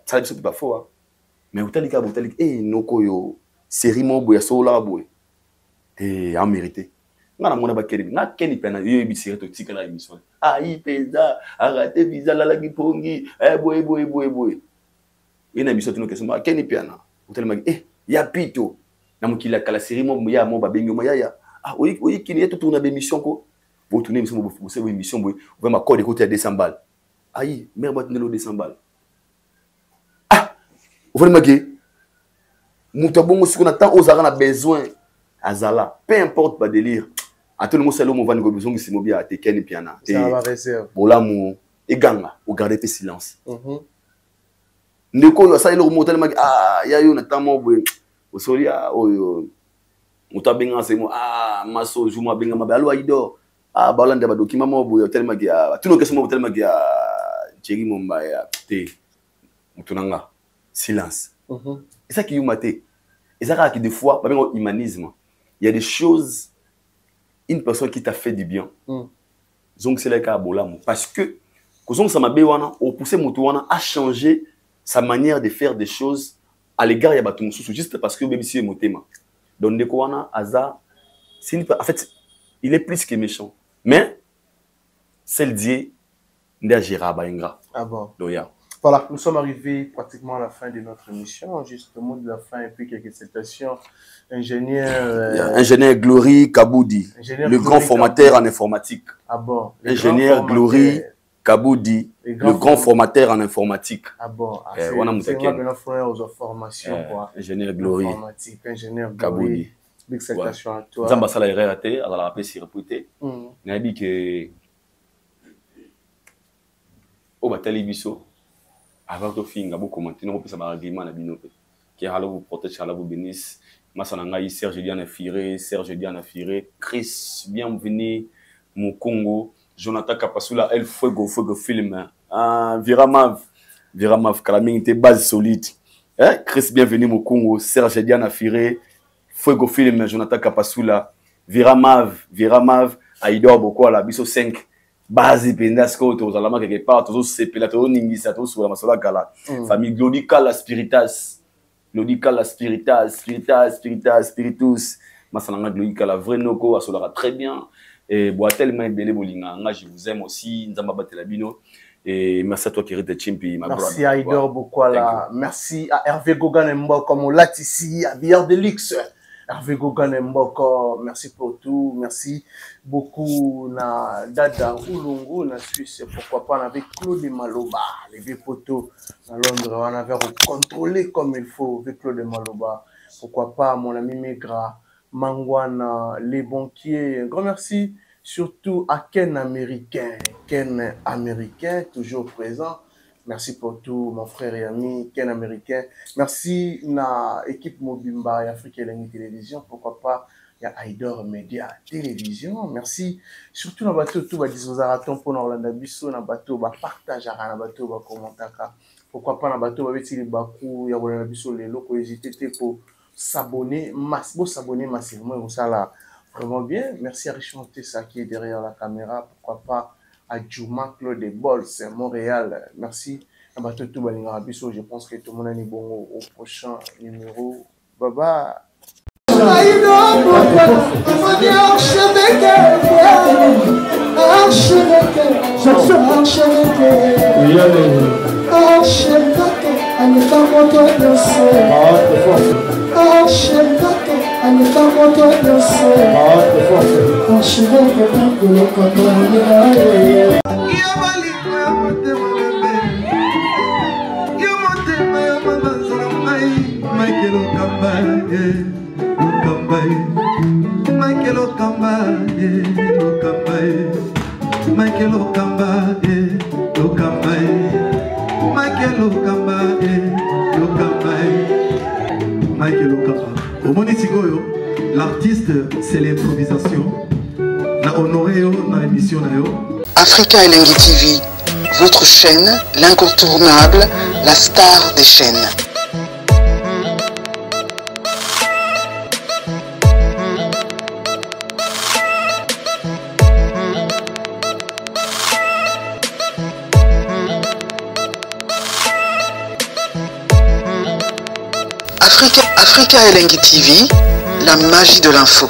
ça c'est pas faux. Mais vous t'allez eh noko yo série mo boya so la boy. Et en mérité. Ngana mona ba keri na keni pena yo bi série to tika la émission. Ah i pesa arrêtez visa la gipongi boy. Il y a une émission qui est keni pena. Vous t'allez eh ya pito. Na mukila kala série mo ya mo ba bengo mo ya. Ah oui qui est tout tourner émission ko. Vous tourner émission vous c'est une émission vous va ma code côté à 200 balles. Aïe, mère boîte nelo 200 balles. Ah, vous voyez magué. Moutabongo si on attend aux arana besoin azala, peu importe pas délire. À tout le monde salon mon van go besoin si mobile à te ken piana. Ça va réserve. Bolamu et ganga, au garder tes silence. Ndeko yo sa ile remonter magué. Ah, ya yo na tamo boy. Au solia oyo. Mutabenga c'est moi ah, maso juma benga mabalo aido. Ah, balanda ba document mo boy tellement que tout le question mo tellement que Thierry Mombaya, Moutonanga, silence. Et ça qui est maté. Et ça qui des fois, par exemple, humanisme, il y a des choses, une personne qui t'a fait du bien. Donc c'est le cas à Bolam. Parce que, quand ça m'a béwana, on poussait Moutowana à changer sa manière de faire des choses à l'égard de Baton Soussou, juste parce que BBC est motema. Donc, Ndekouana, Aza, en fait, il est plus que méchant. Mais, celle dit, Ndéagera Baingra. Ah bon. Loya. Voilà, nous sommes arrivés pratiquement à la fin de notre émission. Juste le mot de la fin et puis quelques citations. Ingénieur Glory Kaboudi, le grand formateur en informatique. Ah bon. Ingénieur Glory Kaboudi, le grand formateur en informatique. Ah bon. C'est un frère aux formations. Ingénieur Glory Ingénieur Kaboudi. Big citation à toi. Zamba Sala RRT, à la rappel s'y reputé. Il a dit que au Batali Bisso, avant que fin, beaucoup commenter, nous peut argument à Binope. Qui a vous protège, à la vous bénisse. Massanangaï, Serge Diana Firé, Chris, bienvenue, mon Congo, Jonathan Kapasula, El Fuego film. Viramav, Kalaming était base solide. Chris, bienvenue, mon Congo, Serge Diana Firé, Fuego film, Jonathan Kapasula, Viramav, Aïdor Boko, la Bisso 5. Base Pendasko, tous alama quelque part, tous ces pélatos, Ningisa, tous sur la Masola Gala. Famille Glodica, la Spiritas. Glodica, la Spiritus. Massananga Glodica, la vraie Noko, Asolara très bien. Et Boatel, Maïbele Bolinga, je vous aime aussi, Nzamba Batelabino. Et merci à toi qui était Chimpi. Merci à Aïdor Bokwala. Merci à Hervé Goganembo, comme on l'a ici, à Bière de Luxe. Hervé Goganembo, merci pour tout. Merci beaucoup na Dada Oulungu, na Suisse. Pourquoi pas, on avait Claude Maloba, les vieux poteaux à Londres. On avait contrôlé comme il faut avec Claude Maloba. Pourquoi pas, mon ami Megra, Mangwana, les banquiers. Un grand merci surtout à Ken Américain, toujours présent. Merci pour tout, mon frère et ami, Ken Américain. Merci à l'équipe Mobimba et Afrique Elengi Télévision. Pourquoi pas, il y a Aïdor Média Télévision. Merci surtout dans le bateau, tout va disposer pour Orlando Bisso, dans le bateau, va partager, dans le bateau, va commenter. Pourquoi pas, dans le bateau, va mettre les Bakou, il y a Orlando Bisso, les locaux, hésitez pour s'abonner massivement. Ça là, vraiment bien. Merci à Richard Tessa qui est derrière la caméra. Pourquoi pas, à Juma Claude Bols, Montréal. Merci. Je pense que tout le monde est bon au prochain numéro. Bye bye. L'artiste, c'est l'improvisation. Na honoré dans l'émission. Africa Elengi TV, votre chaîne, l'incontournable, la star des chaînes. Africa Elengi TV, la magie de l'info.